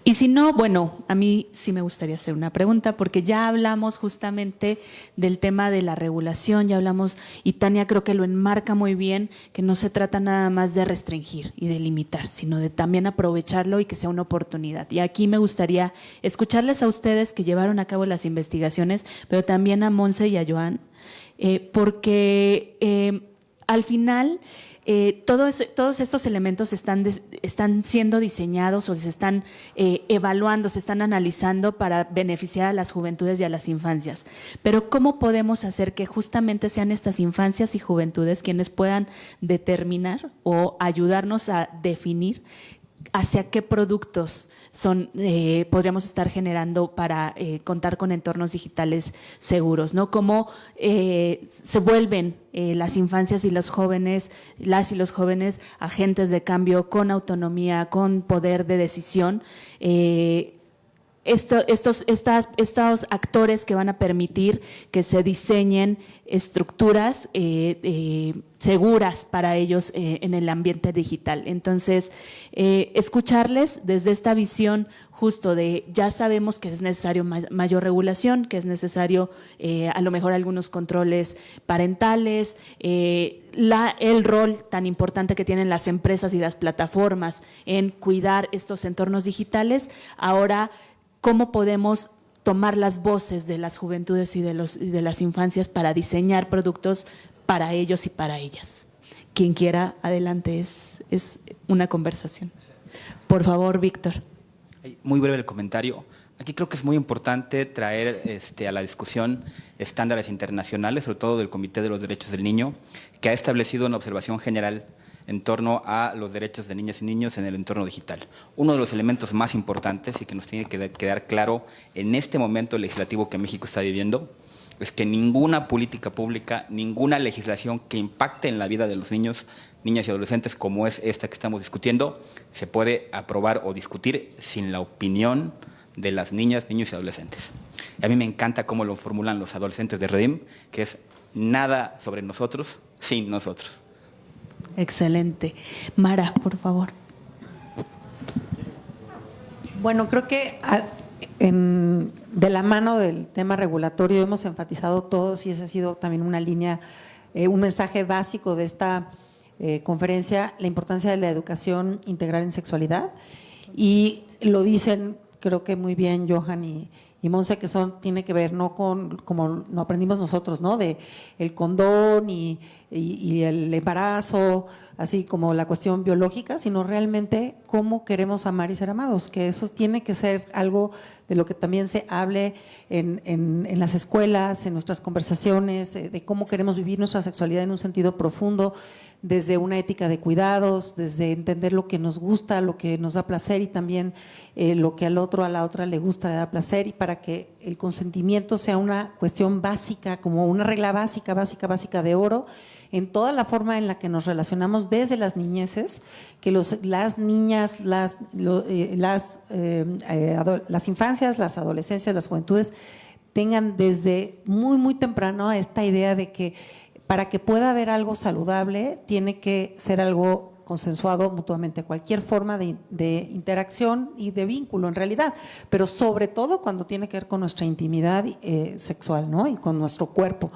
Speaker 2: Y si no, bueno, a mí sí me gustaría hacer una pregunta porque ya hablamos justamente del tema de la regulación, ya hablamos, y Tania creo que lo enmarca muy bien, que no se trata nada más de restringir y de limitar, sino de también aprovecharlo y que sea una oportunidad. Y aquí me gustaría escucharles a ustedes que llevaron a cabo las investigaciones, pero también a Monse y a Joan, porque al final todos estos elementos están siendo diseñados o se están evaluando, se están analizando para beneficiar a las juventudes y a las infancias. Pero ¿cómo podemos hacer que justamente sean estas infancias y juventudes quienes puedan determinar o ayudarnos a definir hacia qué productos podríamos estar generando para contar con entornos digitales seguros, ¿no? Cómo se vuelven las infancias y los jóvenes, las y los jóvenes agentes de cambio con autonomía, con poder de decisión, estos actores que van a permitir que se diseñen estructuras seguras para ellos en el ambiente digital. Entonces, escucharles desde esta visión justo de ya sabemos que es necesario mayor regulación, que es necesario a lo mejor algunos controles parentales, el rol tan importante que tienen las empresas y las plataformas en cuidar estos entornos digitales. Ahora, ¿cómo podemos tomar las voces de las juventudes y de las infancias para diseñar productos para ellos y para ellas? Quien quiera, adelante, es una conversación. Por favor, Víctor.
Speaker 8: Muy breve el comentario. Aquí creo que es muy importante traer a la discusión estándares internacionales, sobre todo del Comité de los Derechos del Niño, que ha establecido una observación general en torno a los derechos de niñas y niños en el entorno digital. Uno de los elementos más importantes y que nos tiene que quedar claro en este momento legislativo que México está viviendo es que ninguna política pública, ninguna legislación que impacte en la vida de los niños, niñas y adolescentes como es esta que estamos discutiendo, se puede aprobar o discutir sin la opinión de las niñas, niños y adolescentes. Y a mí me encanta cómo lo formulan los adolescentes de Redim, que es nada sobre nosotros sin nosotros.
Speaker 2: Excelente. Mara, por favor.
Speaker 4: Bueno, creo que de la mano del tema regulatorio hemos enfatizado todos, y esa ha sido también una línea, un mensaje básico de esta conferencia, la importancia de la educación integral en sexualidad. Y lo dicen, creo que muy bien Johan y Monse, que tiene que ver no con como lo aprendimos nosotros, ¿no? De el condón y el embarazo, así como la cuestión biológica, sino realmente cómo queremos amar y ser amados, que eso tiene que ser algo de lo que también se hable en las escuelas, en nuestras conversaciones, de cómo queremos vivir nuestra sexualidad en un sentido profundo, desde una ética de cuidados, desde entender lo que nos gusta, lo que nos da placer y también lo que al otro, a la otra le gusta, le da placer, y para que el consentimiento sea una cuestión básica, como una regla básica de oro, en toda la forma en la que nos relacionamos desde las niñeces, que las niñas, las infancias, las adolescencias, las juventudes tengan desde muy, muy temprano esta idea de que para que pueda haber algo saludable tiene que ser algo consensuado mutuamente, cualquier forma de interacción y de vínculo en realidad, pero sobre todo cuando tiene que ver con nuestra intimidad sexual, ¿no? Y con nuestro cuerpo.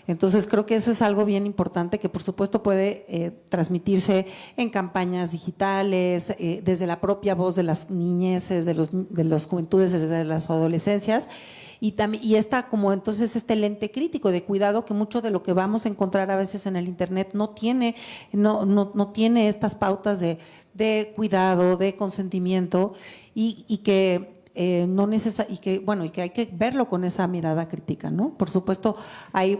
Speaker 4: Entonces creo que eso es algo bien importante que por supuesto puede transmitirse en campañas digitales, desde la propia voz de las niñeces, de las juventudes, desde las adolescencias. Y está como entonces este lente crítico de cuidado, que mucho de lo que vamos a encontrar a veces en el internet no tiene estas pautas de cuidado, de consentimiento, y que y que hay que verlo con esa mirada crítica, ¿no? Por supuesto hay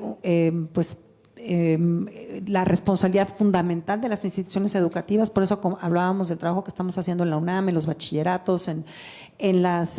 Speaker 4: la responsabilidad fundamental de las instituciones educativas, por eso hablábamos del trabajo que estamos haciendo en la UNAM, en los bachilleratos, en las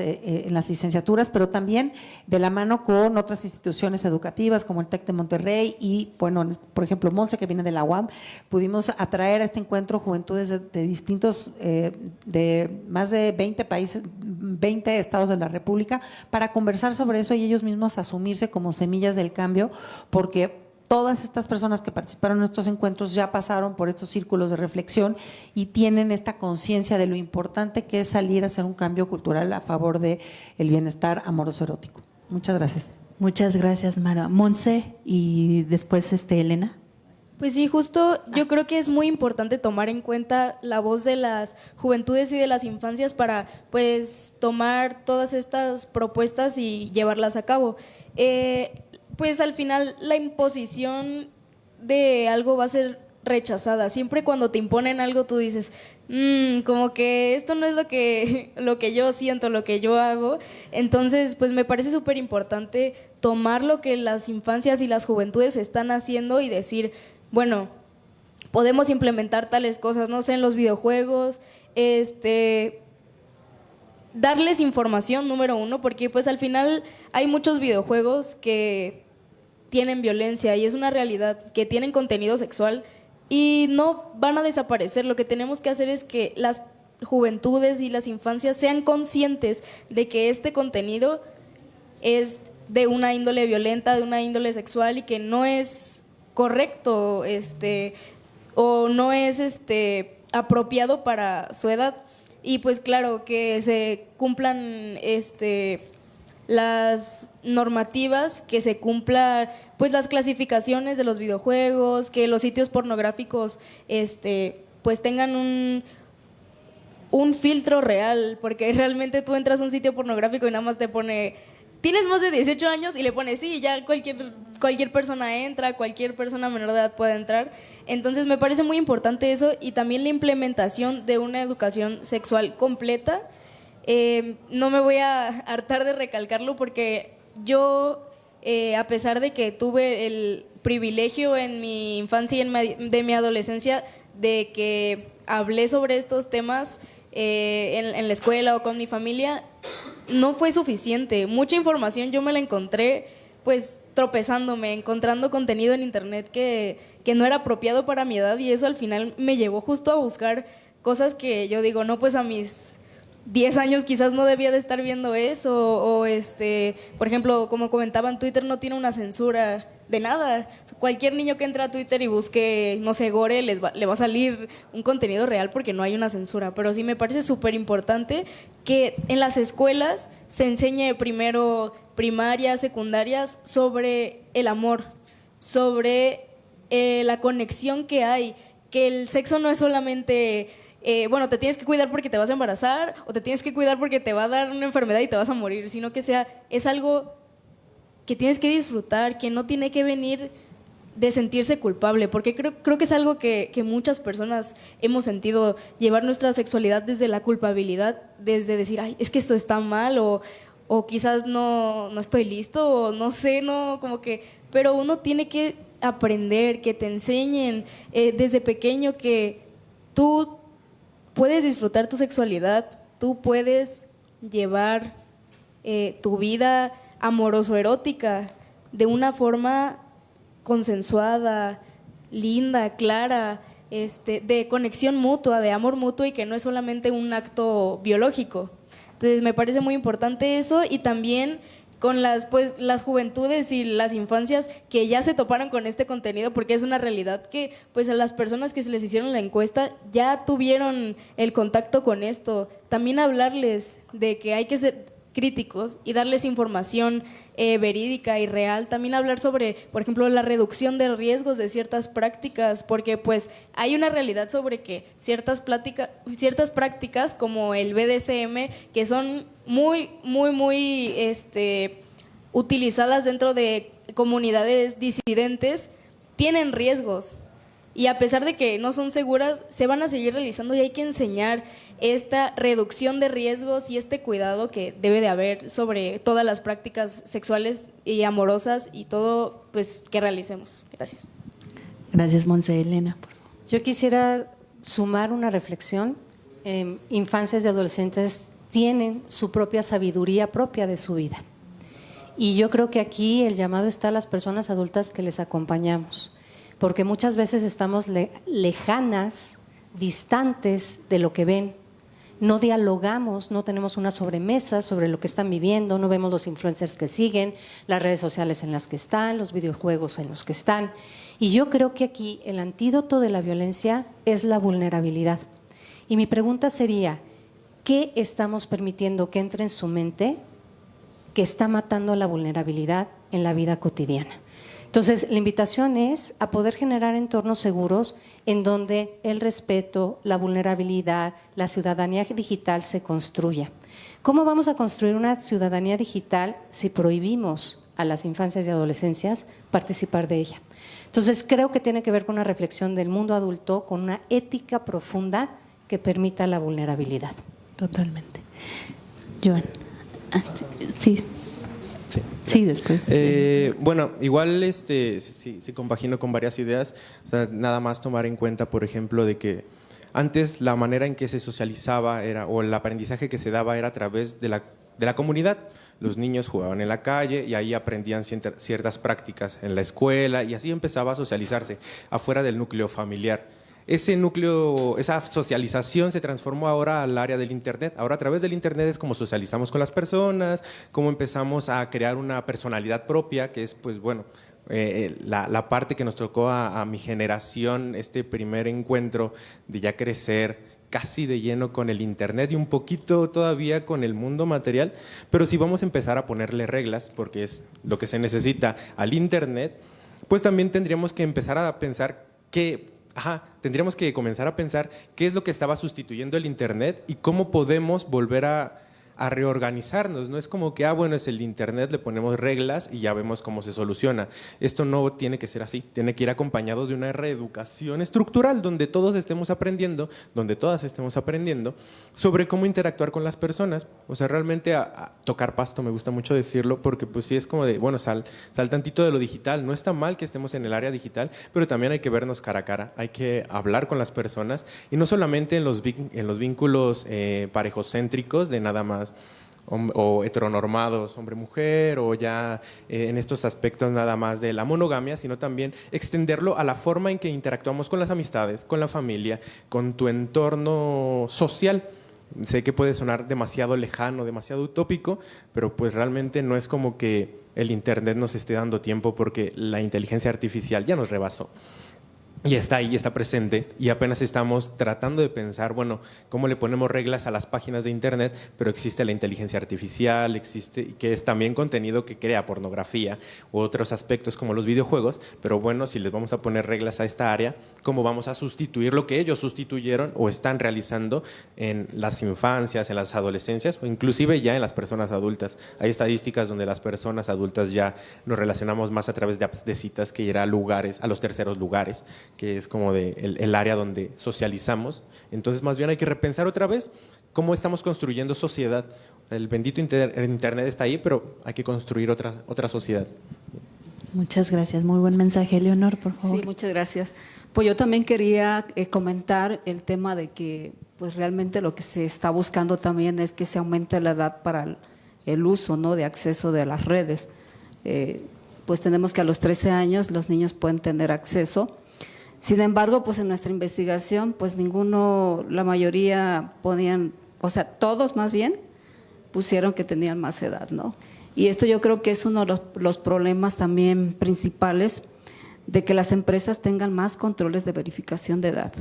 Speaker 4: licenciaturas, pero también de la mano con otras instituciones educativas como el TEC de Monterrey y, bueno, por ejemplo, Monse, que viene de la UAM, pudimos atraer a este encuentro juventudes de distintos, de más de 20 países, 20 estados de la República, para conversar sobre eso y ellos mismos asumirse como semillas del cambio, porque todas estas personas que participaron en estos encuentros ya pasaron por estos círculos de reflexión y tienen esta conciencia de lo importante que es salir a hacer un cambio cultural a favor del bienestar amoroso erótico. Muchas gracias.
Speaker 2: Muchas gracias, Mara. Monse y después Elena.
Speaker 9: Pues sí, justo yo creo que es muy importante tomar en cuenta la voz de las juventudes y de las infancias para pues tomar todas estas propuestas y llevarlas a cabo. Pues al final la imposición de algo va a ser rechazada. Siempre cuando te imponen algo tú dices, como que esto no es lo que yo siento, lo que yo hago. Entonces, pues me parece súper importante tomar lo que las infancias y las juventudes están haciendo y decir, bueno, podemos implementar tales cosas, no sé, en los videojuegos, darles información, número uno, porque pues al final hay muchos videojuegos que tienen violencia y es una realidad, que tienen contenido sexual y no van a desaparecer. Lo que tenemos que hacer es que las juventudes y las infancias sean conscientes de que este contenido es de una índole violenta, de una índole sexual y que no es correcto o no es apropiado para su edad. Y pues claro, que se cumplan las normativas, que se cumplan pues las clasificaciones de los videojuegos, que los sitios pornográficos pues tengan un filtro real, porque realmente tú entras a un sitio pornográfico y nada más te pone tienes más de 18 años y le pones sí, ya cualquier persona entra, cualquier persona menor de edad puede entrar. Entonces me parece muy importante eso y también la implementación de una educación sexual completa. No me voy a hartar de recalcarlo porque yo, a pesar de que tuve el privilegio en mi infancia y de mi adolescencia de que hablé sobre estos temas en la escuela o con mi familia, no fue suficiente. Mucha información yo me la encontré pues tropezándome, encontrando contenido en internet que no era apropiado para mi edad y eso al final me llevó justo a buscar cosas que yo digo, no, pues a mis 10 años quizás no debía de estar viendo eso o por ejemplo, como comentaban, Twitter no tiene una censura de nada. Cualquier niño que entre a Twitter y busque, no sé, gore, le va a salir un contenido real porque no hay una censura. Pero sí me parece súper importante que en las escuelas se enseñe primero primarias, secundarias, sobre el amor, sobre la conexión que hay, que el sexo no es solamente bueno, te tienes que cuidar porque te vas a embarazar o te tienes que cuidar porque te va a dar una enfermedad y te vas a morir, sino que es algo que tienes que disfrutar, que no tiene que venir de sentirse culpable, porque creo que es algo que muchas personas hemos sentido, llevar nuestra sexualidad desde la culpabilidad, desde decir, ay, es que esto está mal o quizás no estoy listo o no sé, pero uno tiene que aprender, que te enseñen desde pequeño que tú puedes disfrutar tu sexualidad, tú puedes llevar tu vida amoroso-erótica de una forma consensuada, linda, clara, de conexión mutua, de amor mutuo y que no es solamente un acto biológico. Entonces me parece muy importante eso y también con las juventudes y las infancias que ya se toparon con este contenido, porque es una realidad que pues a las personas que se les hicieron la encuesta ya tuvieron el contacto con esto. También hablarles de que hay que ser críticos y darles información verídica y real. También hablar sobre, por ejemplo, la reducción de riesgos de ciertas prácticas, porque pues hay una realidad sobre que ciertas prácticas como el BDSM, que son muy utilizadas dentro de comunidades disidentes, tienen riesgos. Y a pesar de que no son seguras, se van a seguir realizando y hay que enseñar esta reducción de riesgos y este cuidado que debe de haber sobre todas las prácticas sexuales y amorosas y todo pues que realicemos. Gracias.
Speaker 10: Gracias, Monse. Elena.
Speaker 7: Yo quisiera sumar una reflexión. Infancias y adolescentes tienen su propia sabiduría propia de su vida. Y yo creo que aquí el llamado está a las personas adultas que les acompañamos, porque muchas veces estamos lejanas, distantes de lo que ven. No dialogamos, no tenemos una sobremesa sobre lo que están viviendo, no vemos los influencers que siguen, las redes sociales en las que están, los videojuegos en los que están. Y yo creo que aquí el antídoto de la violencia es la vulnerabilidad. Y mi pregunta sería, ¿qué estamos permitiendo que entre en su mente que está matando la vulnerabilidad en la vida cotidiana? Entonces, la invitación es a poder generar entornos seguros en donde el respeto, la vulnerabilidad, la ciudadanía digital se construya. ¿Cómo vamos a construir una ciudadanía digital si prohibimos a las infancias y adolescencias participar de ella? Entonces, creo que tiene que ver con una reflexión del mundo adulto, con una ética profunda que permita la vulnerabilidad.
Speaker 10: Totalmente. Joan. Sí. Sí, después.
Speaker 5: Bueno, igual sí compagino con varias ideas. O sea, nada más tomar en cuenta, por ejemplo, de que antes la manera en que se socializaba o el aprendizaje que se daba era a través de la comunidad. Los niños jugaban en la calle y ahí aprendían ciertas prácticas en la escuela y así empezaba a socializarse afuera del núcleo familiar. ese núcleo, esa socialización se transformó ahora al área del Internet. Ahora a través del Internet es como socializamos con las personas, cómo empezamos a crear una personalidad propia, que es, pues bueno, la parte que nos tocó a mi generación, este primer encuentro de ya crecer casi de lleno con el Internet y un poquito todavía con el mundo material, pero si vamos a empezar a ponerle reglas, porque es lo que se necesita al Internet, pues también tendríamos que empezar a pensar tendríamos que comenzar a pensar qué es lo que estaba sustituyendo el Internet y cómo podemos volver a reorganizarnos. No es como que, bueno, es el Internet, le ponemos reglas y ya vemos cómo se soluciona. Esto no tiene que ser así, tiene que ir acompañado de una reeducación estructural donde todos estemos aprendiendo, donde todas estemos aprendiendo sobre cómo interactuar con las personas. O sea, realmente a tocar pasto, me gusta mucho decirlo, porque pues sí es como de, bueno, sal tantito de lo digital. No está mal que estemos en el área digital, pero también hay que vernos cara a cara, hay que hablar con las personas y no solamente en los vínculos parejocéntricos de nada más o heteronormados, hombre-mujer, o ya en estos aspectos nada más de la monogamia, sino también extenderlo a la forma en que interactuamos con las amistades, con la familia, con tu entorno social. Sé que puede sonar demasiado lejano, demasiado utópico, pero pues realmente no es como que el Internet nos esté dando tiempo porque la inteligencia artificial ya nos rebasó. Y está ahí, está presente, y apenas estamos tratando de pensar, bueno, cómo le ponemos reglas a las páginas de Internet, pero existe la inteligencia artificial, existe, que es también contenido que crea pornografía u otros aspectos como los videojuegos, pero bueno, si les vamos a poner reglas a esta área, ¿cómo vamos a sustituir lo que ellos sustituyeron o están realizando en las infancias, en las adolescencias o inclusive ya en las personas adultas? Hay estadísticas donde las personas adultas ya nos relacionamos más a través de apps de citas que ir a lugares, a los terceros lugares, que es como el área donde socializamos. Entonces, más bien hay que repensar otra vez cómo estamos construyendo sociedad. El bendito Internet está ahí, pero hay que construir otra sociedad.
Speaker 2: Muchas gracias. Muy buen mensaje. Leonor, por favor.
Speaker 6: Sí, muchas gracias. Pues yo también quería comentar el tema de que pues realmente lo que se está buscando también es que se aumente la edad para el uso, ¿no?, de acceso de las redes. Pues tenemos que a los 13 años los niños pueden tener acceso. Sin embargo, pues en nuestra investigación, pues la mayoría ponían, o sea, todos más bien pusieron que tenían más edad, ¿no? Y esto yo creo que es uno de los problemas también principales de que las empresas tengan más controles de verificación de edad.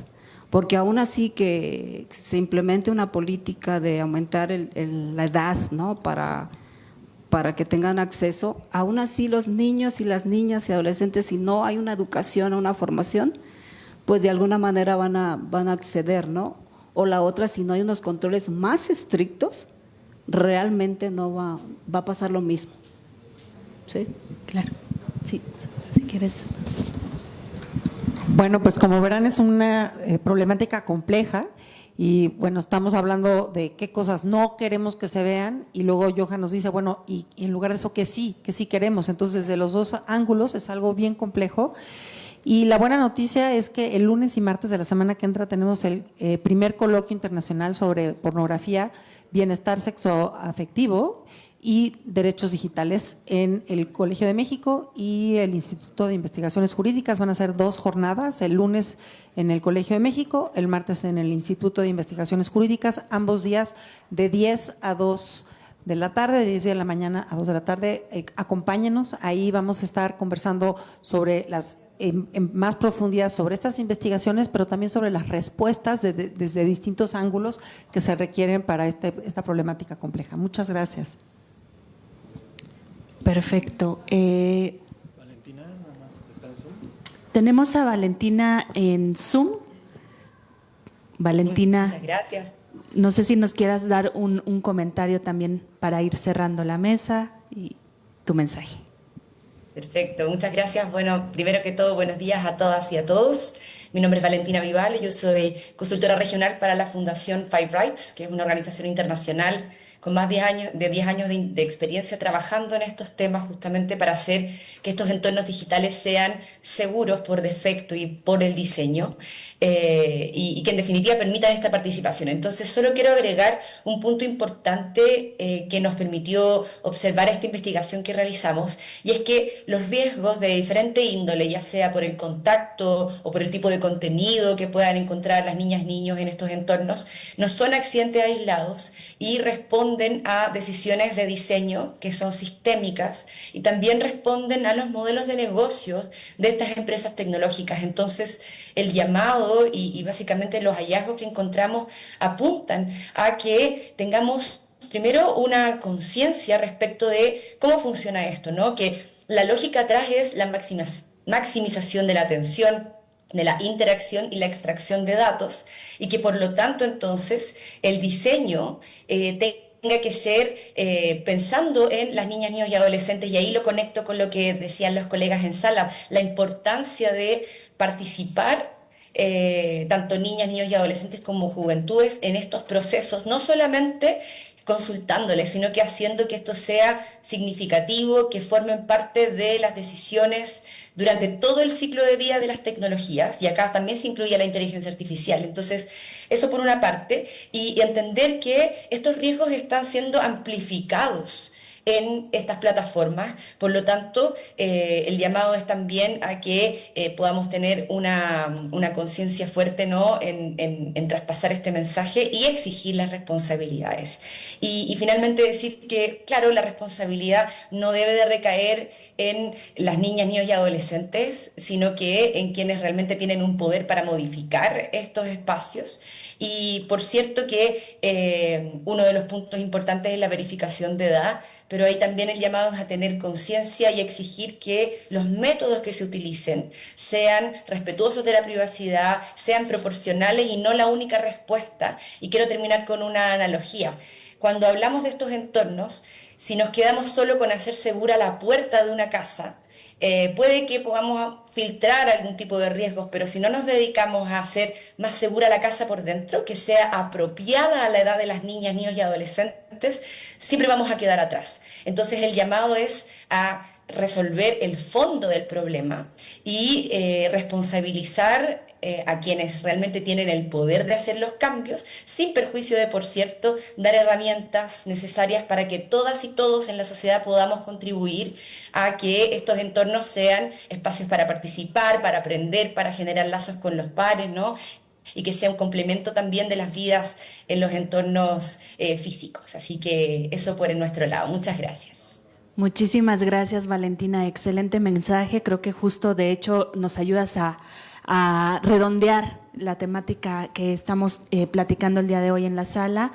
Speaker 6: Porque aún así que se implemente una política de aumentar la edad, ¿no?, para que tengan acceso, aún así los niños y las niñas y adolescentes, si no hay una educación o una formación, pues de alguna manera van a acceder, ¿no? O la otra, si no hay unos controles más estrictos, realmente no va a pasar lo mismo. ¿Sí?
Speaker 2: Claro. Sí, si quieres.
Speaker 4: Bueno, pues como verán es una problemática compleja y bueno, estamos hablando de qué cosas no queremos que se vean y luego Johan nos dice, bueno, y en lugar de eso que sí queremos. Entonces, desde los dos ángulos es algo bien complejo. Y la buena noticia es que el lunes y martes de la semana que entra tenemos el primer coloquio internacional sobre pornografía, bienestar sexoafectivo y derechos digitales en el Colegio de México y el Instituto de Investigaciones Jurídicas. Van a ser 2 jornadas, el lunes en el Colegio de México, el martes en el Instituto de Investigaciones Jurídicas, ambos días de 10 a 2 de la tarde, de 10 de la mañana a 2 de la tarde. Acompáñenos, ahí vamos a estar conversando sobre en más profundidad sobre estas investigaciones, pero también sobre las respuestas desde distintos ángulos que se requieren para esta problemática compleja. Muchas gracias.
Speaker 2: Perfecto.
Speaker 5: Valentina, nada más está en Zoom.
Speaker 2: Tenemos a Valentina en Zoom. Valentina.
Speaker 11: Muchas gracias.
Speaker 2: No sé si nos quieras dar un comentario también para ir cerrando la mesa y tu mensaje.
Speaker 11: Perfecto, muchas gracias. Bueno, primero que todo, buenos días a todas y a todos. Mi nombre es Valentina Vival y yo soy consultora regional para la Fundación Five Rights, que es una organización internacional con más de 10 años de experiencia trabajando en estos temas justamente para hacer que estos entornos digitales sean seguros por defecto y por el diseño y que en definitiva permitan esta participación. Entonces, solo quiero agregar un punto importante que nos permitió observar esta investigación que realizamos, y es que los riesgos de diferente índole, ya sea por el contacto o por el tipo de contenido que puedan encontrar las niñas y niños en estos entornos, no son accidentes aislados y responden a decisiones de diseño que son sistémicas y también responden a los modelos de negocios de estas empresas tecnológicas. Entonces, el llamado y básicamente los hallazgos que encontramos apuntan a que tengamos primero una conciencia respecto de cómo funciona esto, ¿no? Que la lógica atrás es la maximización de la atención, de la interacción y la extracción de datos, y que por lo tanto entonces el diseño tenga que ser pensando en las niñas, niños y adolescentes, y ahí lo conecto con lo que decían los colegas en sala, la importancia de participar tanto niñas, niños y adolescentes como juventudes en estos procesos, no solamente consultándoles, sino que haciendo que esto sea significativo, que formen parte de las decisiones durante todo el ciclo de vida de las tecnologías, y acá también se incluye la inteligencia artificial. Entonces, eso por una parte, y entender que estos riesgos están siendo amplificados en estas plataformas. Por lo tanto, el llamado es también a que podamos tener una conciencia fuerte, ¿no?, en traspasar este mensaje y exigir las responsabilidades. Y finalmente decir que, claro, la responsabilidad no debe de recaer en las niñas, niños y adolescentes, sino que en quienes realmente tienen un poder para modificar estos espacios. Y por cierto que uno de los puntos importantes es la verificación de edad, pero hay también el llamado a tener conciencia y exigir que los métodos que se utilicen sean respetuosos de la privacidad, sean proporcionales y no la única respuesta. Y quiero terminar con una analogía. Cuando hablamos de estos entornos, si nos quedamos solo con hacer segura la puerta de una casa, puede que podamos filtrar algún tipo de riesgos, pero si no nos dedicamos a hacer más segura la casa por dentro, que sea apropiada a la edad de las niñas, niños y adolescentes, siempre vamos a quedar atrás. Entonces el llamado es a resolver el fondo del problema y responsabilizar a quienes realmente tienen el poder de hacer los cambios, sin perjuicio de, por cierto, dar herramientas necesarias para que todas y todos en la sociedad podamos contribuir a que estos entornos sean espacios para participar, para aprender, para generar lazos con los pares, ¿no?, y que sea un complemento también de las vidas en los entornos físicos. Así que eso por nuestro lado. Muchas gracias.
Speaker 2: Muchísimas gracias, Valentina. Excelente mensaje. Creo que justo, de hecho, nos ayudas a redondear la temática que estamos platicando el día de hoy en la sala.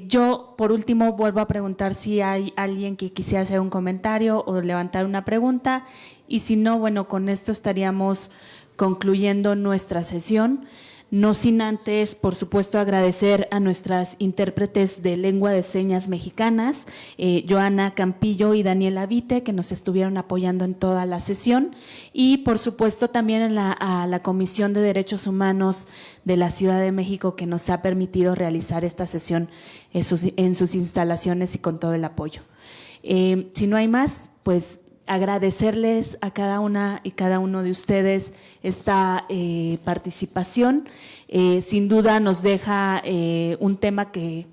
Speaker 2: Yo, por último, vuelvo a preguntar si hay alguien que quisiera hacer un comentario o levantar una pregunta, y si no, bueno, con esto estaríamos concluyendo nuestra sesión. No sin antes, por supuesto, agradecer a nuestras intérpretes de lengua de señas mexicanas, Joana Campillo y Daniela Vite, que nos estuvieron apoyando en toda la sesión, y por supuesto también a la Comisión de Derechos Humanos de la Ciudad de México, que nos ha permitido realizar esta sesión en sus instalaciones y con todo el apoyo. Si no hay más, pues agradecerles a cada una y cada uno de ustedes esta participación. Sin duda nos deja un tema que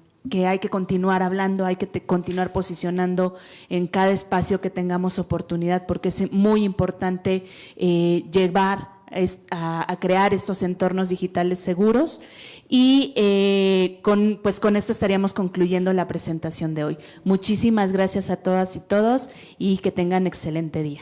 Speaker 2: hay que continuar hablando, hay que continuar posicionando en cada espacio que tengamos oportunidad, porque es muy importante llevar a crear estos entornos digitales seguros. Y con esto estaríamos concluyendo la presentación de hoy. Muchísimas gracias a todas y todos, y que tengan excelente día.